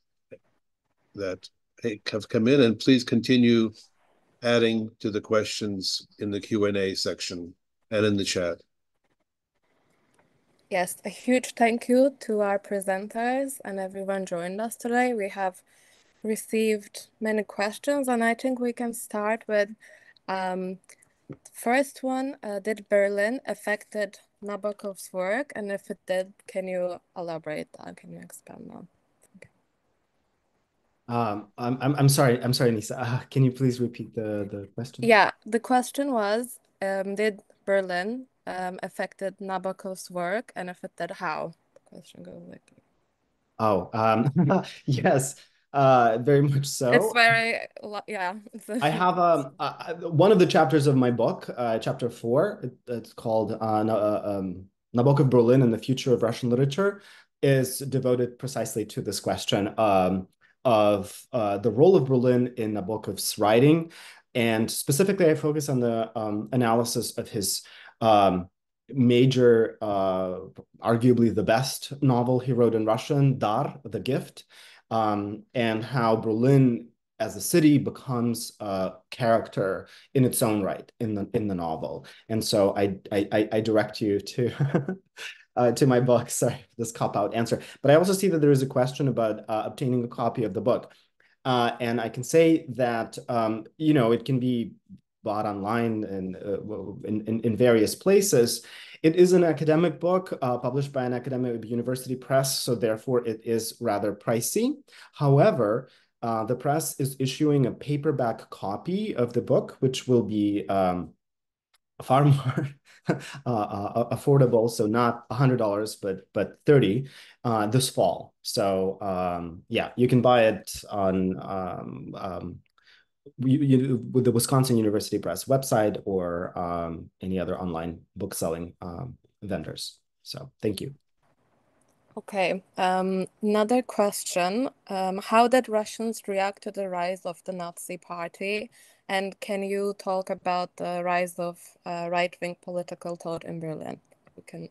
that have come in, and please continue adding to the questions in the Q&A section and in the chat. Yes, a huge thank you to our presenters and everyone joined us today. We have received many questions, and I think we can start with the first one. Did Berlin affected Nabokov's work? And if it did, can you elaborate that? Can you expand on? I'm sorry, Nisa. Can you please repeat the question? Yeah, the question was, did Berlin affected Nabokov's work, and if it did, how? The question goes like. Oh, yes, very much so. It's very, yeah. I have one of the chapters of my book, chapter 4. It's called Nabokov, Berlin, and the Future of Russian Literature, is devoted precisely to this question of the role of Berlin in Nabokov's writing. And specifically, I focus on the analysis of his major, arguably the best novel he wrote in Russian, Dar, The Gift, and how Berlin as a city becomes a character in its own right in the novel. And so I direct you to to my book. Sorry for this cop-out answer. But I also see that there is a question about obtaining a copy of the book. And I can say that, it can be bought online and in various places. It is an academic book published by an academic university press, so therefore it is rather pricey. However, the press is issuing a paperback copy of the book, which will be far more affordable, so not $100, but $30 this fall. So yeah, you can buy it on with the Wisconsin University Press website or any other online book selling vendors. So thank you. Okay, another question. How did Russians react to the rise of the Nazi Party? And can you talk about the rise of right-wing political thought in Berlin? We can.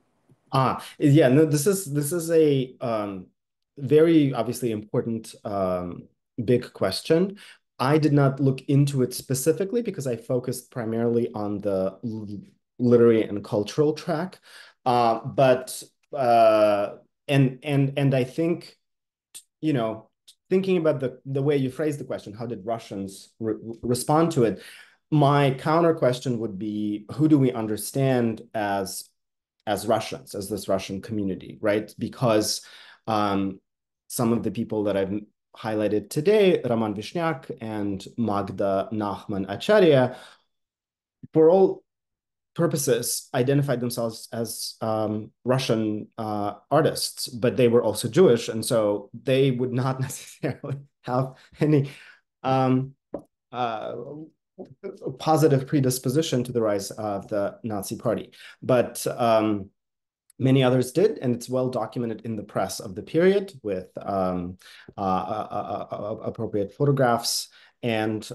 Yeah, no, this is a very obviously important big question. I did not look into it specifically because I focused primarily on the literary and cultural track. But I think, you know, thinking about the way you phrased the question, how did Russians respond to it? My counter question would be, who do we understand as Russians, as this Russian community, right? Because some of the people that I've highlighted today, Roman Vishniak and Magda Nachman Acharya, for all purposes, identified themselves as Russian artists, but they were also Jewish, and so they would not necessarily have any uh, positive predisposition to the rise of the Nazi Party. But many others did, and it's well documented in the press of the period with appropriate photographs and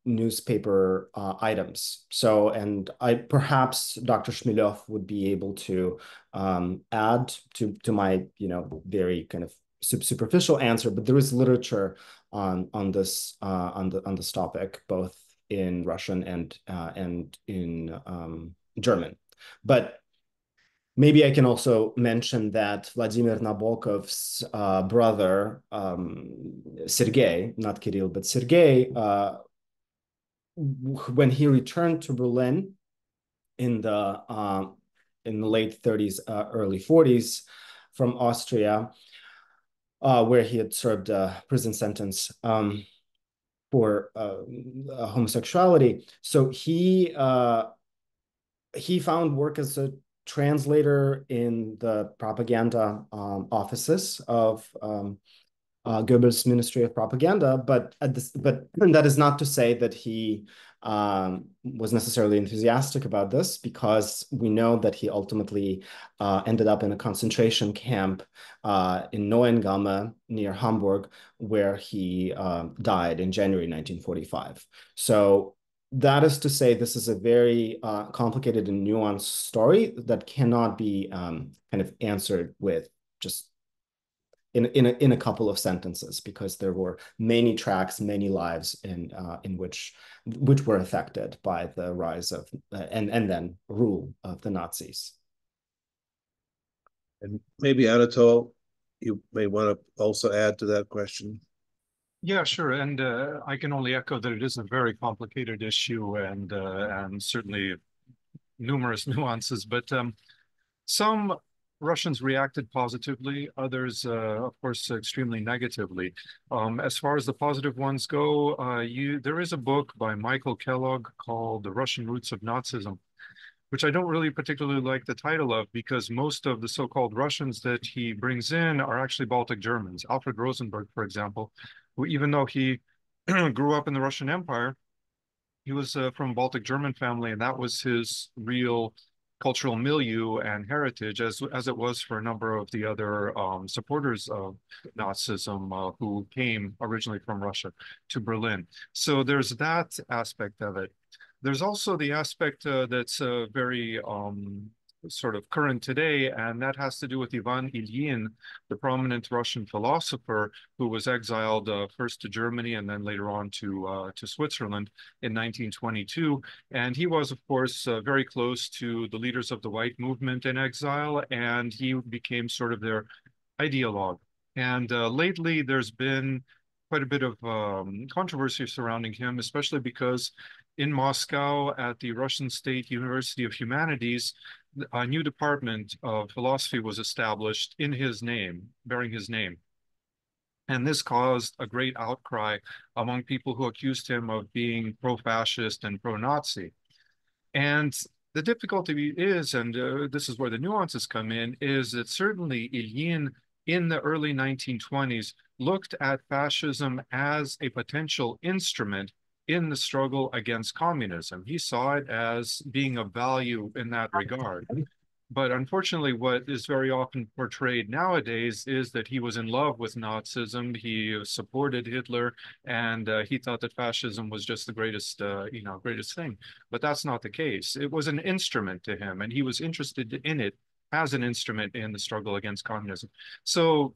newspaper items. So, and perhaps Dr. Shmilov would be able to add to my, very kind of superficial answer, but there is literature on this topic, both in Russian and in German. But maybe I can also mention that Vladimir Nabokov's brother, Sergei, not Kirill, but Sergei, when he returned to Berlin in the late 30s, early 40s from Austria, where he had served a prison sentence for homosexuality. So he found work as a translator in the propaganda offices of Goebbels' Ministry of Propaganda, but that is not to say that he was necessarily enthusiastic about this, because we know that he ultimately ended up in a concentration camp in Neuengamme near Hamburg, where he died in January 1945. So that is to say, this is a very complicated and nuanced story that cannot be kind of answered with just in a couple of sentences, because there were many tracks, many lives in which were affected by the rise of and then rule of the Nazis. And maybe Anatole, you may want to also add to that question. Yeah, sure. And I can only echo that it is a very complicated issue, and certainly numerous nuances. But some Russians reacted positively, others, of course, extremely negatively. As far as the positive ones go, there is a book by Michael Kellogg called The Russian Roots of Nazism, which I don't really particularly like the title of, because most of the so-called Russians that he brings in are actually Baltic Germans. Alfred Rosenberg, for example, who, even though he grew up in the Russian Empire, he was from a Baltic German family, and that was his real cultural milieu and heritage, as it was for a number of the other supporters of Nazism who came originally from Russia to Berlin. So there's that aspect of it. There's also the aspect that's very sort of current today, and that has to do with Ivan Ilyin, the prominent Russian philosopher who was exiled first to Germany and then later on to Switzerland in 1922. And he was, of course, very close to the leaders of the White Movement in exile, and he became sort of their ideologue. And lately, there's been quite a bit of controversy surrounding him, especially because in Moscow at the Russian State University of Humanities, a new department of philosophy was established in his name, bearing his name. And this caused a great outcry among people who accused him of being pro-fascist and pro-Nazi. And the difficulty is, and this is where the nuances come in, is that certainly Ilyin in the early 1920s looked at fascism as a potential instrument in the struggle against communism. He saw it as being of value in that regard. But unfortunately, what is very often portrayed nowadays is that he was in love with Nazism, he supported Hitler, and he thought that fascism was just the greatest, greatest thing. But that's not the case. It was an instrument to him, and he was interested in it as an instrument in the struggle against communism. So,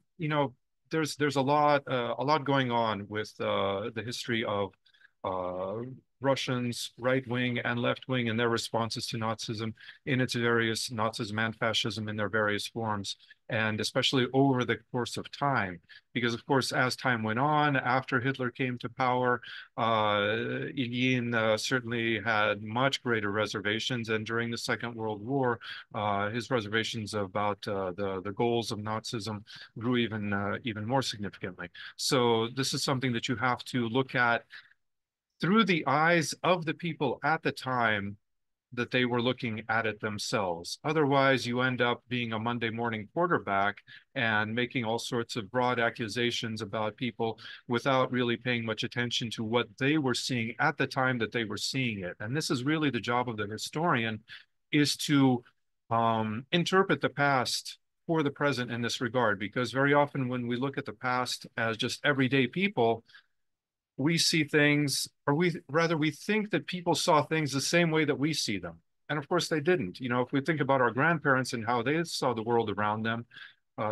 there's a lot going on with the history of Russians, right wing and left wing, and their responses to Nazism in its various Nazism and fascism in their various forms, and especially over the course of time. Because of course, as time went on, after Hitler came to power, Ilyin certainly had much greater reservations, and during the Second World War, his reservations about the goals of Nazism grew even more significantly. So this is something that you have to look at through the eyes of the people at the time that they were looking at it themselves. Otherwise, you end up being a Monday morning quarterback and making all sorts of broad accusations about people without really paying much attention to what they were seeing at the time that they were seeing it. And this is really the job of the historian, is to interpret the past for the present in this regard, because very often when we look at the past as just everyday people, we see things, or we think that people saw things the same way that we see them. And of course they didn't. You know, if we think about our grandparents and how they saw the world around them,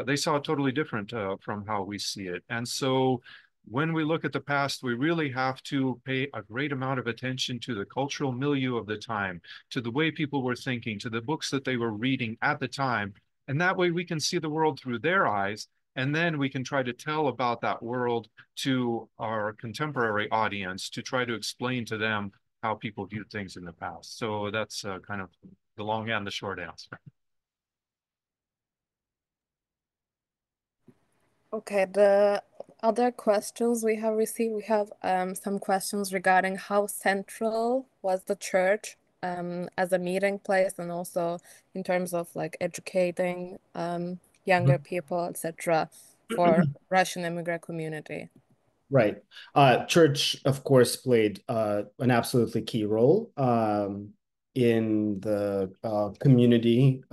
they saw it totally different from how we see it. And so when we look at the past, we really have to pay a great amount of attention to the cultural milieu of the time, to the way people were thinking, to the books that they were reading at the time. And that way we can see the world through their eyes. And then we can try to tell about that world to our contemporary audience, to try to explain to them how people viewed things in the past. So that's kind of the long and the short answer. Okay, the other questions we have received, we have some questions regarding how central was the church as a meeting place, and also in terms of like educating younger people, etc., for Russian immigrant community. Right. Church, of course, played an absolutely key role in the community,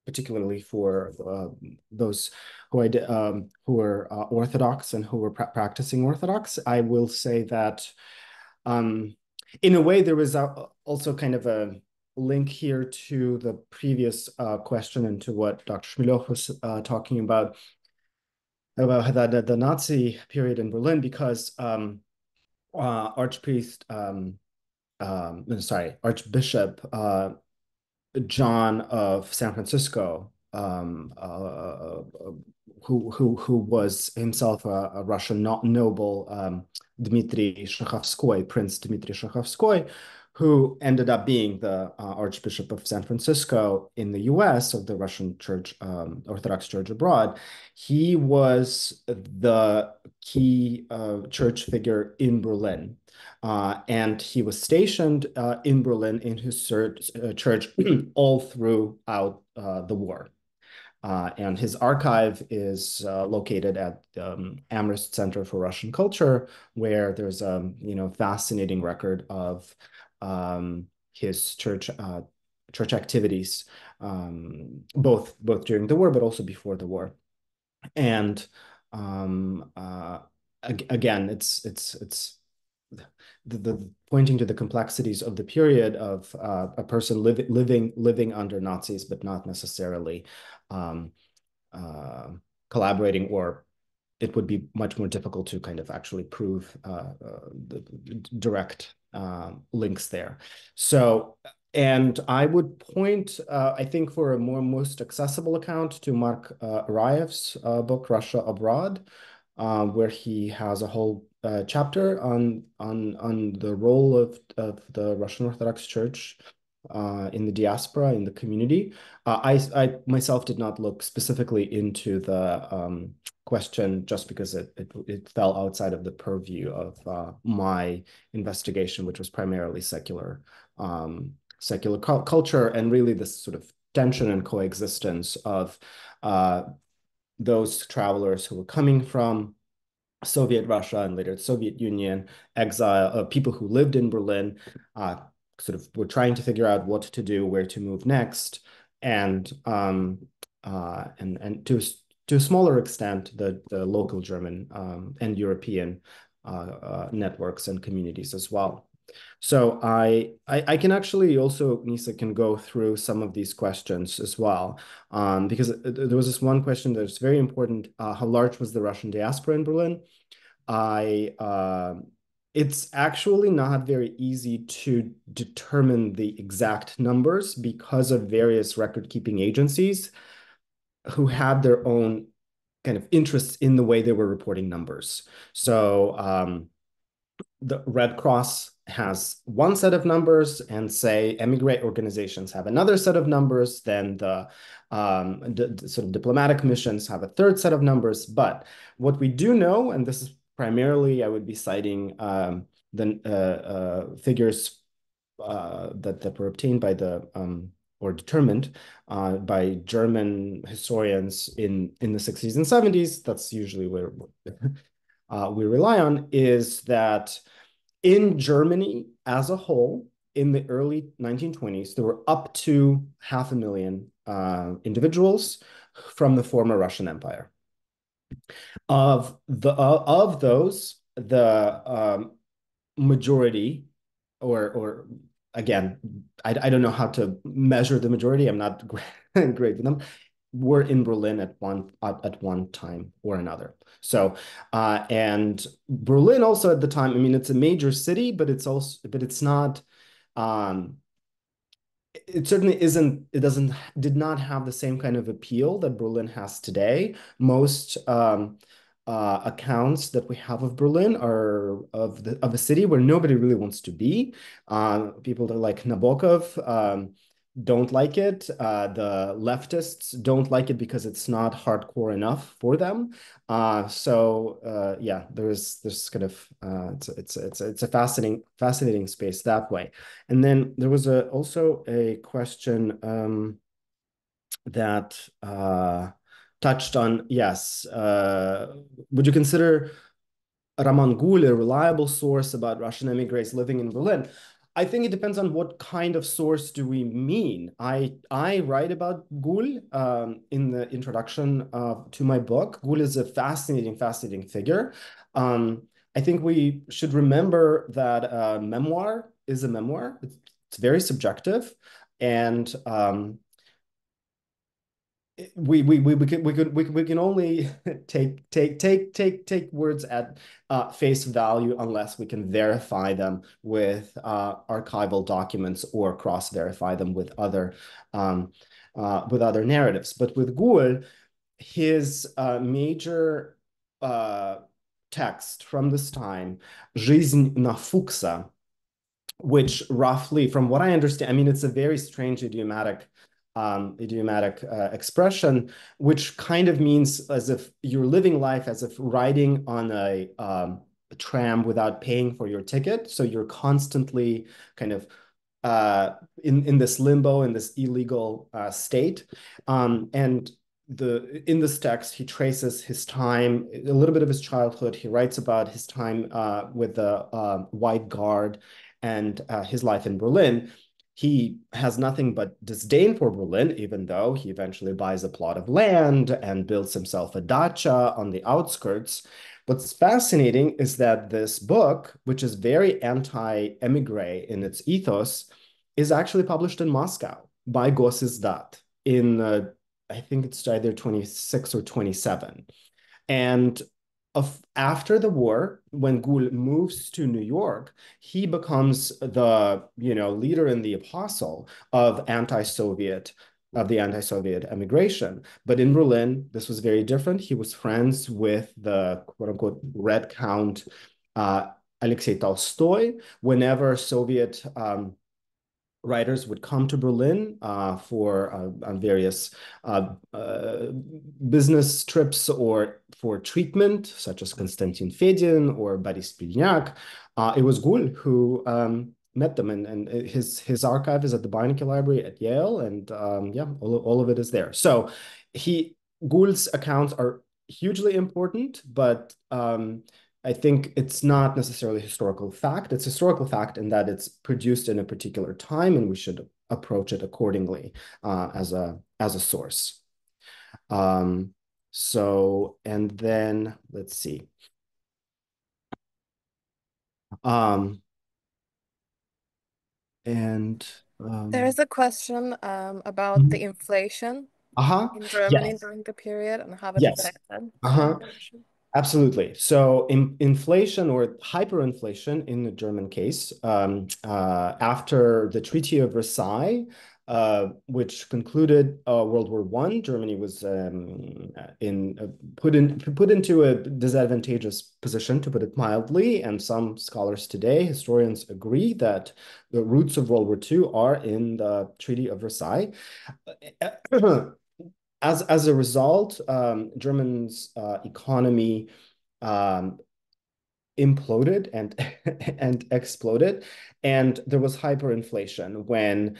particularly for those who were Orthodox and who were practicing Orthodox. I will say that in a way, there was also kind of a link here to the previous question and to what Dr. Shmylov was talking about the Nazi period in Berlin, because Archbishop John of San Francisco, who was himself a Russian noble, Dmitry Shakhovskoy, Prince Dmitry Shakhovskoy, who ended up being the Archbishop of San Francisco in the US of the Russian Church, Orthodox Church abroad. He was the key church figure in Berlin. And he was stationed in Berlin in his church all throughout the war. And his archive is located at Amherst Center for Russian Culture, where there's a fascinating record of his church activities, both during the war but also before the war. And again, it's the pointing to the complexities of the period of a person living under Nazis, but not necessarily collaborating, or it would be much more difficult to kind of actually prove the direct links there. So, and I would point, I think, for a most accessible account to Mark Raev's book, Russia Abroad, where he has a whole chapter on the role of the Russian Orthodox Church in the diaspora, in the community. I myself did not look specifically into the question, just because it fell outside of the purview of my investigation, which was primarily secular culture, and really this sort of tension and coexistence of those travelers who were coming from Soviet Russia and later Soviet Union, exile, people who lived in Berlin, sort of were trying to figure out what to do, where to move next, and to a smaller extent, the local German and European networks and communities as well. So I can actually also, Nisa can go through some of these questions as well, because there was this one question that's very important. How large was the Russian diaspora in Berlin? It's actually not very easy to determine the exact numbers because of various record-keeping agencies who had their own kind of interests in the way they were reporting numbers. So the Red Cross has one set of numbers, and say emigre organizations have another set of numbers, then the sort of diplomatic missions have a third set of numbers. But what we do know, and this is primarily, I would be citing the figures that were obtained by the or determined by German historians in the 60s and 70s. That's usually where we rely on, is that in Germany as a whole, in the early 1920s, there were up to 500,000 individuals from the former Russian Empire. Of those, the majority, or again, I don't know how to measure the majority. I'm not great with them. Were in Berlin at one time or another. So and Berlin also at the time, I mean, it's a major city, but it's not. It certainly isn't. Did not have the same kind of appeal that Berlin has today. Most accounts that we have of Berlin are of a city where nobody really wants to be. People that are like Nabokov don't like it. The leftists don't like it because it's not hardcore enough for them. Yeah, there's kind of it's a fascinating space that way. And then there was also a question that touched on, yes, would you consider Raman Gul a reliable source about Russian emigres living in Berlin? I think it depends on what kind of source do we mean. I write about Gul in the introduction to my book. Gul is a fascinating figure. I think we should remember that memoir is a memoir. It's very subjective, and we can only take words at face value unless we can verify them with archival documents or cross-verify them with other narratives. But with Gul, his major text from this time, "Жизнь на Фукса," which roughly, from what I understand, I mean, it's a very strange idiomatic expression, which kind of means as if you're living life as if riding on a tram without paying for your ticket. So you're constantly kind of in this limbo, in this illegal state. And in this text, he traces his time, a little bit of his childhood. He writes about his time with the White Guard and his life in Berlin. He has nothing but disdain for Berlin, even though he eventually buys a plot of land and builds himself a dacha on the outskirts. What's fascinating is that this book, which is very anti-emigre in its ethos, is actually published in Moscow by Gosizdat in, I think it's either 26 or 27. And after the war, when Gul moves to New York, he becomes the leader and the apostle of the anti-Soviet emigration. But in Berlin, this was very different. He was friends with the quote unquote Red Count Alexei Tolstoy. Whenever Soviet writers would come to Berlin for various business trips or for treatment, such as Konstantin Fedin or Boris Pilyak. It was Gul who met them, and his archive is at the Beinecke Library at Yale, and yeah, all of it is there. So Gul's accounts are hugely important, but I think it's not necessarily a historical fact. It's a historical fact in that it's produced in a particular time, and we should approach it accordingly as a source. So, and then let's see. And There is a question about the inflation in Germany yes, during the period and how it yes. affected the Uh-huh. emigration. Absolutely. So inflation or hyperinflation in the German case, after the Treaty of Versailles, which concluded World War I, Germany was put into a disadvantageous position, to put it mildly. And some scholars today, historians, agree that the roots of World War II are in the Treaty of Versailles. As a result, Germany's economy imploded and and exploded, and there was hyperinflation when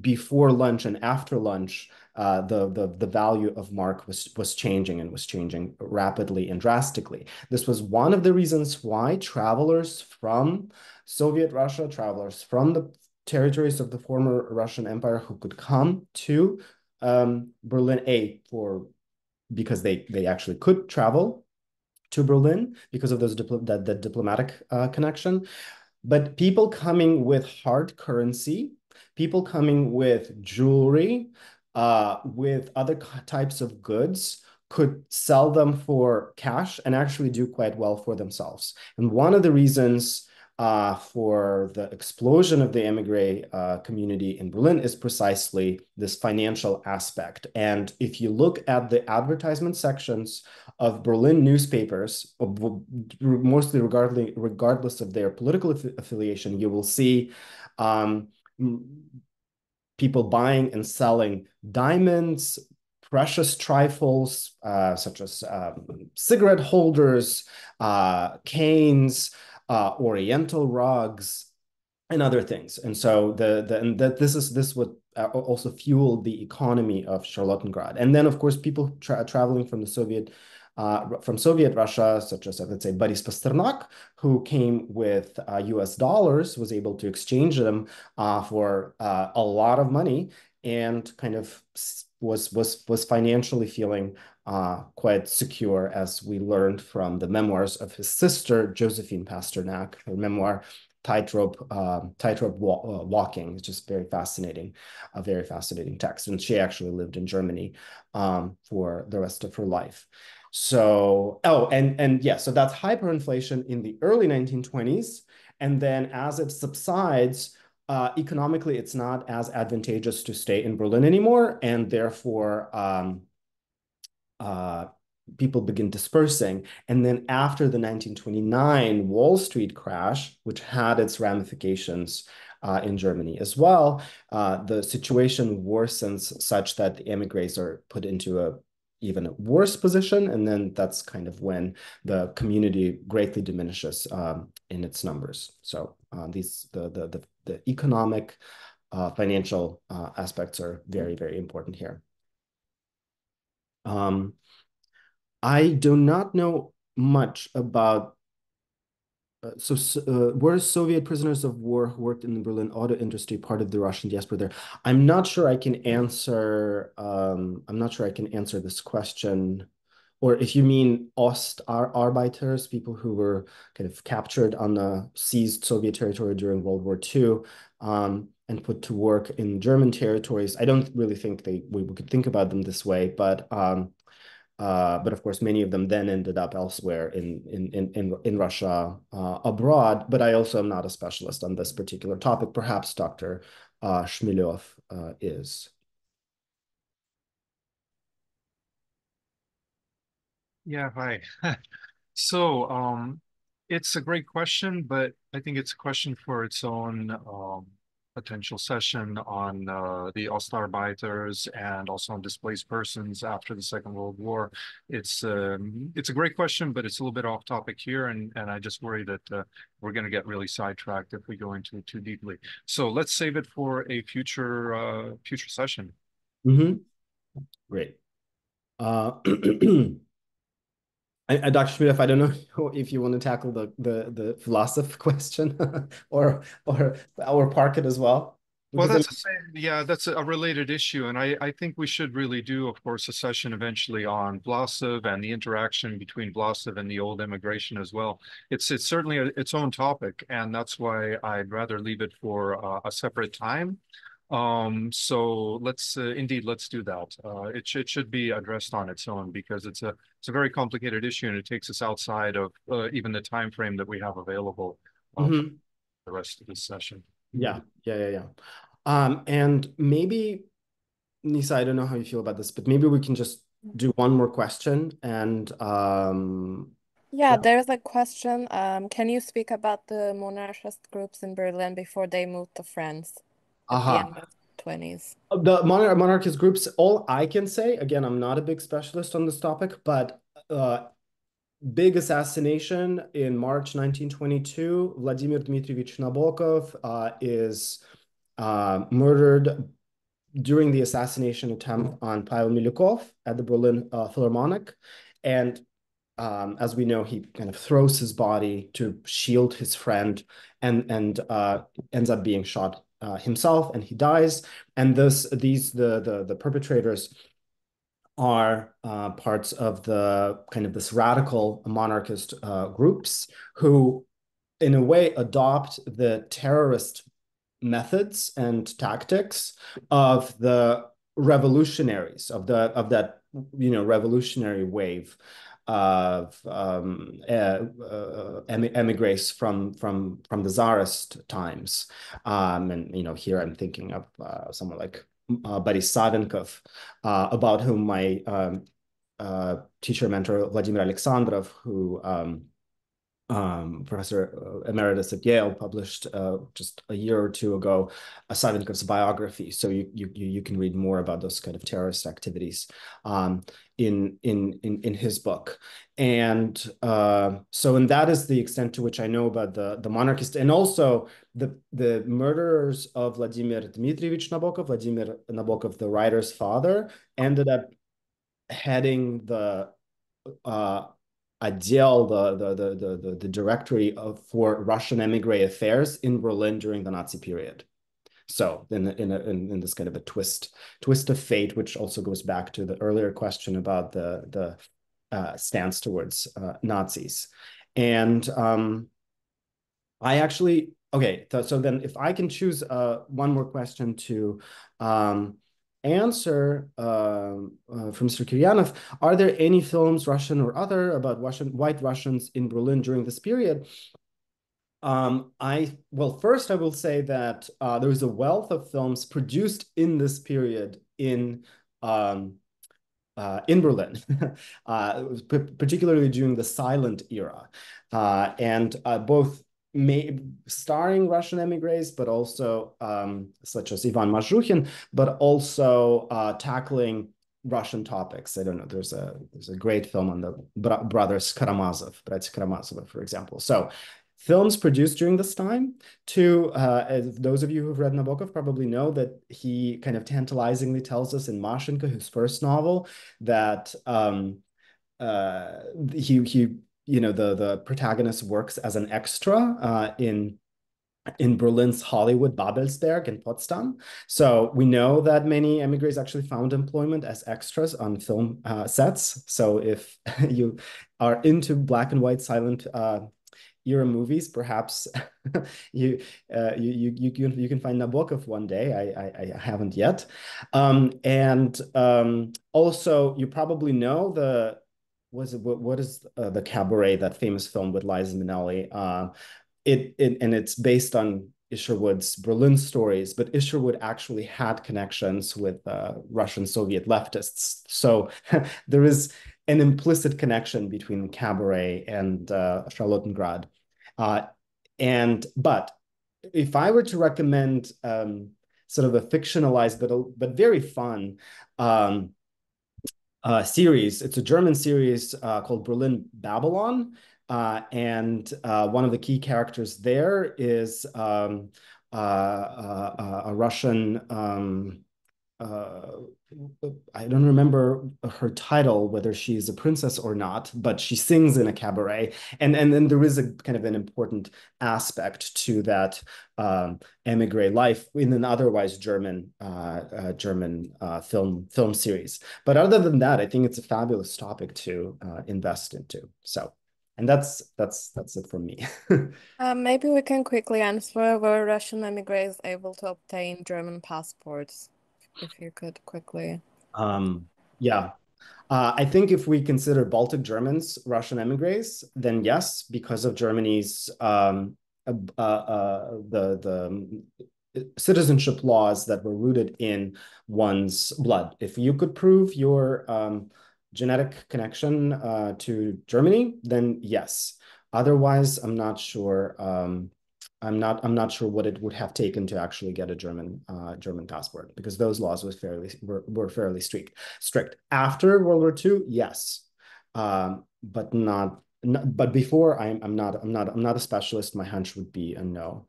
before lunch and after lunch, the value of mark was changing, and was changing rapidly and drastically. This was one of the reasons why travelers from Soviet Russia, travelers from the territories of the former Russian Empire who could come to Berlin, because they actually could travel to Berlin because of those the diplomatic connection. But people coming with hard currency, people coming with jewelry, with other types of goods, could sell them for cash and actually do quite well for themselves. And one of the reasons for the explosion of the emigre community in Berlin is precisely this financial aspect. And if you look at the advertisement sections of Berlin newspapers, mostly regardless of their political affiliation, you will see people buying and selling diamonds, precious trifles, such as cigarette holders, canes, oriental rugs, and other things. And so this would also fuel the economy of Charlottengrad. And then, of course, people traveling from Soviet Russia, such as, let's say, Boris Pasternak, who came with US dollars, was able to exchange them for a lot of money, and kind of was financially feeling quite secure, as we learned from the memoirs of his sister, Josephine Pasternak, her memoir, tightrope walking. It's just very fascinating, a very fascinating text. And she actually lived in Germany for the rest of her life. So, so that's hyperinflation in the early 1920s. And then as it subsides, economically, it's not as advantageous to stay in Berlin anymore. And therefore, people begin dispersing. And then after the 1929 Wall Street crash, which had its ramifications in Germany as well, the situation worsens such that the emigres are put into a even worse position. And then that's kind of when the community greatly diminishes in its numbers. So the economic, financial aspects are very, very important here. I do not know much about were Soviet prisoners of war who worked in the Berlin auto industry part of the Russian diaspora there? I'm not sure I can answer. I'm not sure I can answer this question. Or if you mean Ostarbeiters, people who were kind of captured on the seized Soviet territory during World War II, and put to work in German territories, I don't really think we could think about them this way, but of course, many of them then ended up elsewhere in Russia, abroad. But I also am not a specialist on this particular topic. Perhaps Dr. Shmilov is. Yeah, hi. So it's a great question, but I think it's a question for its own potential session on the Ostarbeiters and also on displaced persons after the Second World War. It's a great question, but it's a little bit off topic here, and I just worry that we're going to get really sidetracked if we go into it too deeply. So let's save it for a future session. Great. Dr. Schmidt, I don't know if you want to tackle the philosophy question or park it as well. Well, Because that's the same. Yeah, that's a related issue. And I think we should really do, of course, a session eventually on Vlasov and the interaction between Vlasov and the old immigration as well. It's certainly its own topic, and that's why I'd rather leave it for a separate time. So let's indeed let's do that. It should be addressed on its own because it's a very complicated issue and it takes us outside of even the time frame that we have available for the rest of this session. yeah. And maybe, Nisa, I don't know how you feel about this, but maybe we can just do one more question and Yeah, there's a question. Can you speak about the monarchist groups in Berlin before they moved to France at the end of 20s? The monarchist groups, all I can say, again, I'm not a big specialist on this topic, but big assassination in March 1922. Vladimir Dmitrievich Nabokov is murdered during the assassination attempt on Pavel Milyukov at the Berlin Philharmonic. And as we know, he kind of throws his body to shield his friend and ends up being shot himself, and he dies. And the perpetrators are parts of the kind of this radical monarchist groups who, in a way, adopt the terrorist methods and tactics of the revolutionaries of that revolutionary wave of emigres from the Tsarist times, and here I'm thinking of someone like Boris Savinkov, about whom my teacher mentor Vladimir Alexandrov, who Professor Emeritus at Yale, published just a year or two ago Savinkov's biography. So you can read more about those kind of terrorist activities in his book. And that is the extent to which I know about the monarchist, and also the murderers of Vladimir Dmitrievich Nabokov. Vladimir Nabokov, the writer's father, ended up heading the Отдел, the directory for Russian emigre affairs in Berlin during the Nazi period. So in this kind of a twist of fate, which also goes back to the earlier question about the stance towards Nazis. And I actually, okay, so then if I can choose one more question to answer from Mr. Kiryanov, are there any films, Russian or other, about white Russians in Berlin during this period? Well, first I will say that there is a wealth of films produced in this period in Berlin, particularly during the silent era, and both starring Russian emigres, but also such as Ivan Mazhukhin, but also tackling Russian topics. I don't know. There's a great film on the brothers Karamazov, for example. So films produced during this time. As those of you who've read Nabokov probably know that he kind of tantalizingly tells us in Mashenka, his first novel, that the protagonist works as an extra in Berlin's Hollywood, Babelsberg, and Potsdam. So we know that many emigres actually found employment as extras on film sets. So if you are into black and white silent era movies, perhaps you can find Nabokov one day. I haven't yet. And also, you probably know what is the Cabaret, that famous film with Liza Minnelli? And it's based on Isherwood's Berlin stories, but Isherwood actually had connections with Russian Soviet leftists. So there is an implicit connection between Cabaret and Charlottengrad. But if I were to recommend sort of a fictionalized but very fun series, it's a German series called Berlin Babylon. And one of the key characters there is a Russian I don't remember her title, whether she's a princess or not, but she sings in a cabaret, and then there is a kind of an important aspect to that émigré life in an otherwise German film series. But other than that, I think it's a fabulous topic to invest into. So, and that's it from me. Maybe we can quickly answer, were Russian emigres able to obtain German passports? If you could quickly. Yeah. I think if we consider Baltic Germans Russian emigres, then yes, because of Germany's the citizenship laws that were rooted in one's blood. If you could prove your genetic connection to Germany, then yes. Otherwise, I'm not sure. I'm not sure what it would have taken to actually get a German passport, because those laws were fairly strict. After World War II, yes, but not. But before, I'm not a specialist. My hunch would be a no.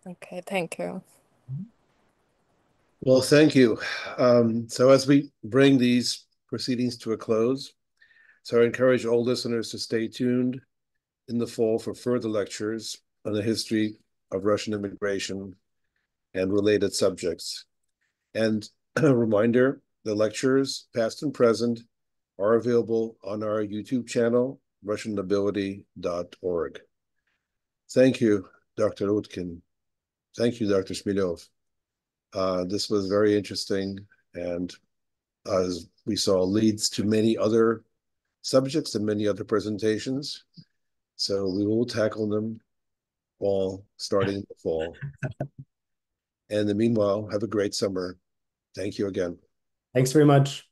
Okay, thank you. Well, thank you. So as we bring these proceedings to a close, so I encourage all listeners to stay tuned in the fall for further lectures on the history of Russian immigration and related subjects. And a reminder, the lectures, past and present, are available on our YouTube channel, russiannobility.org. Thank you, Dr. Utkin. Thank you, Dr. Smilyov. This was very interesting, and as we saw, leads to many other subjects and many other presentations. So we will tackle them all starting in the fall. And in the meanwhile, have a great summer. Thank you again. Thanks very much.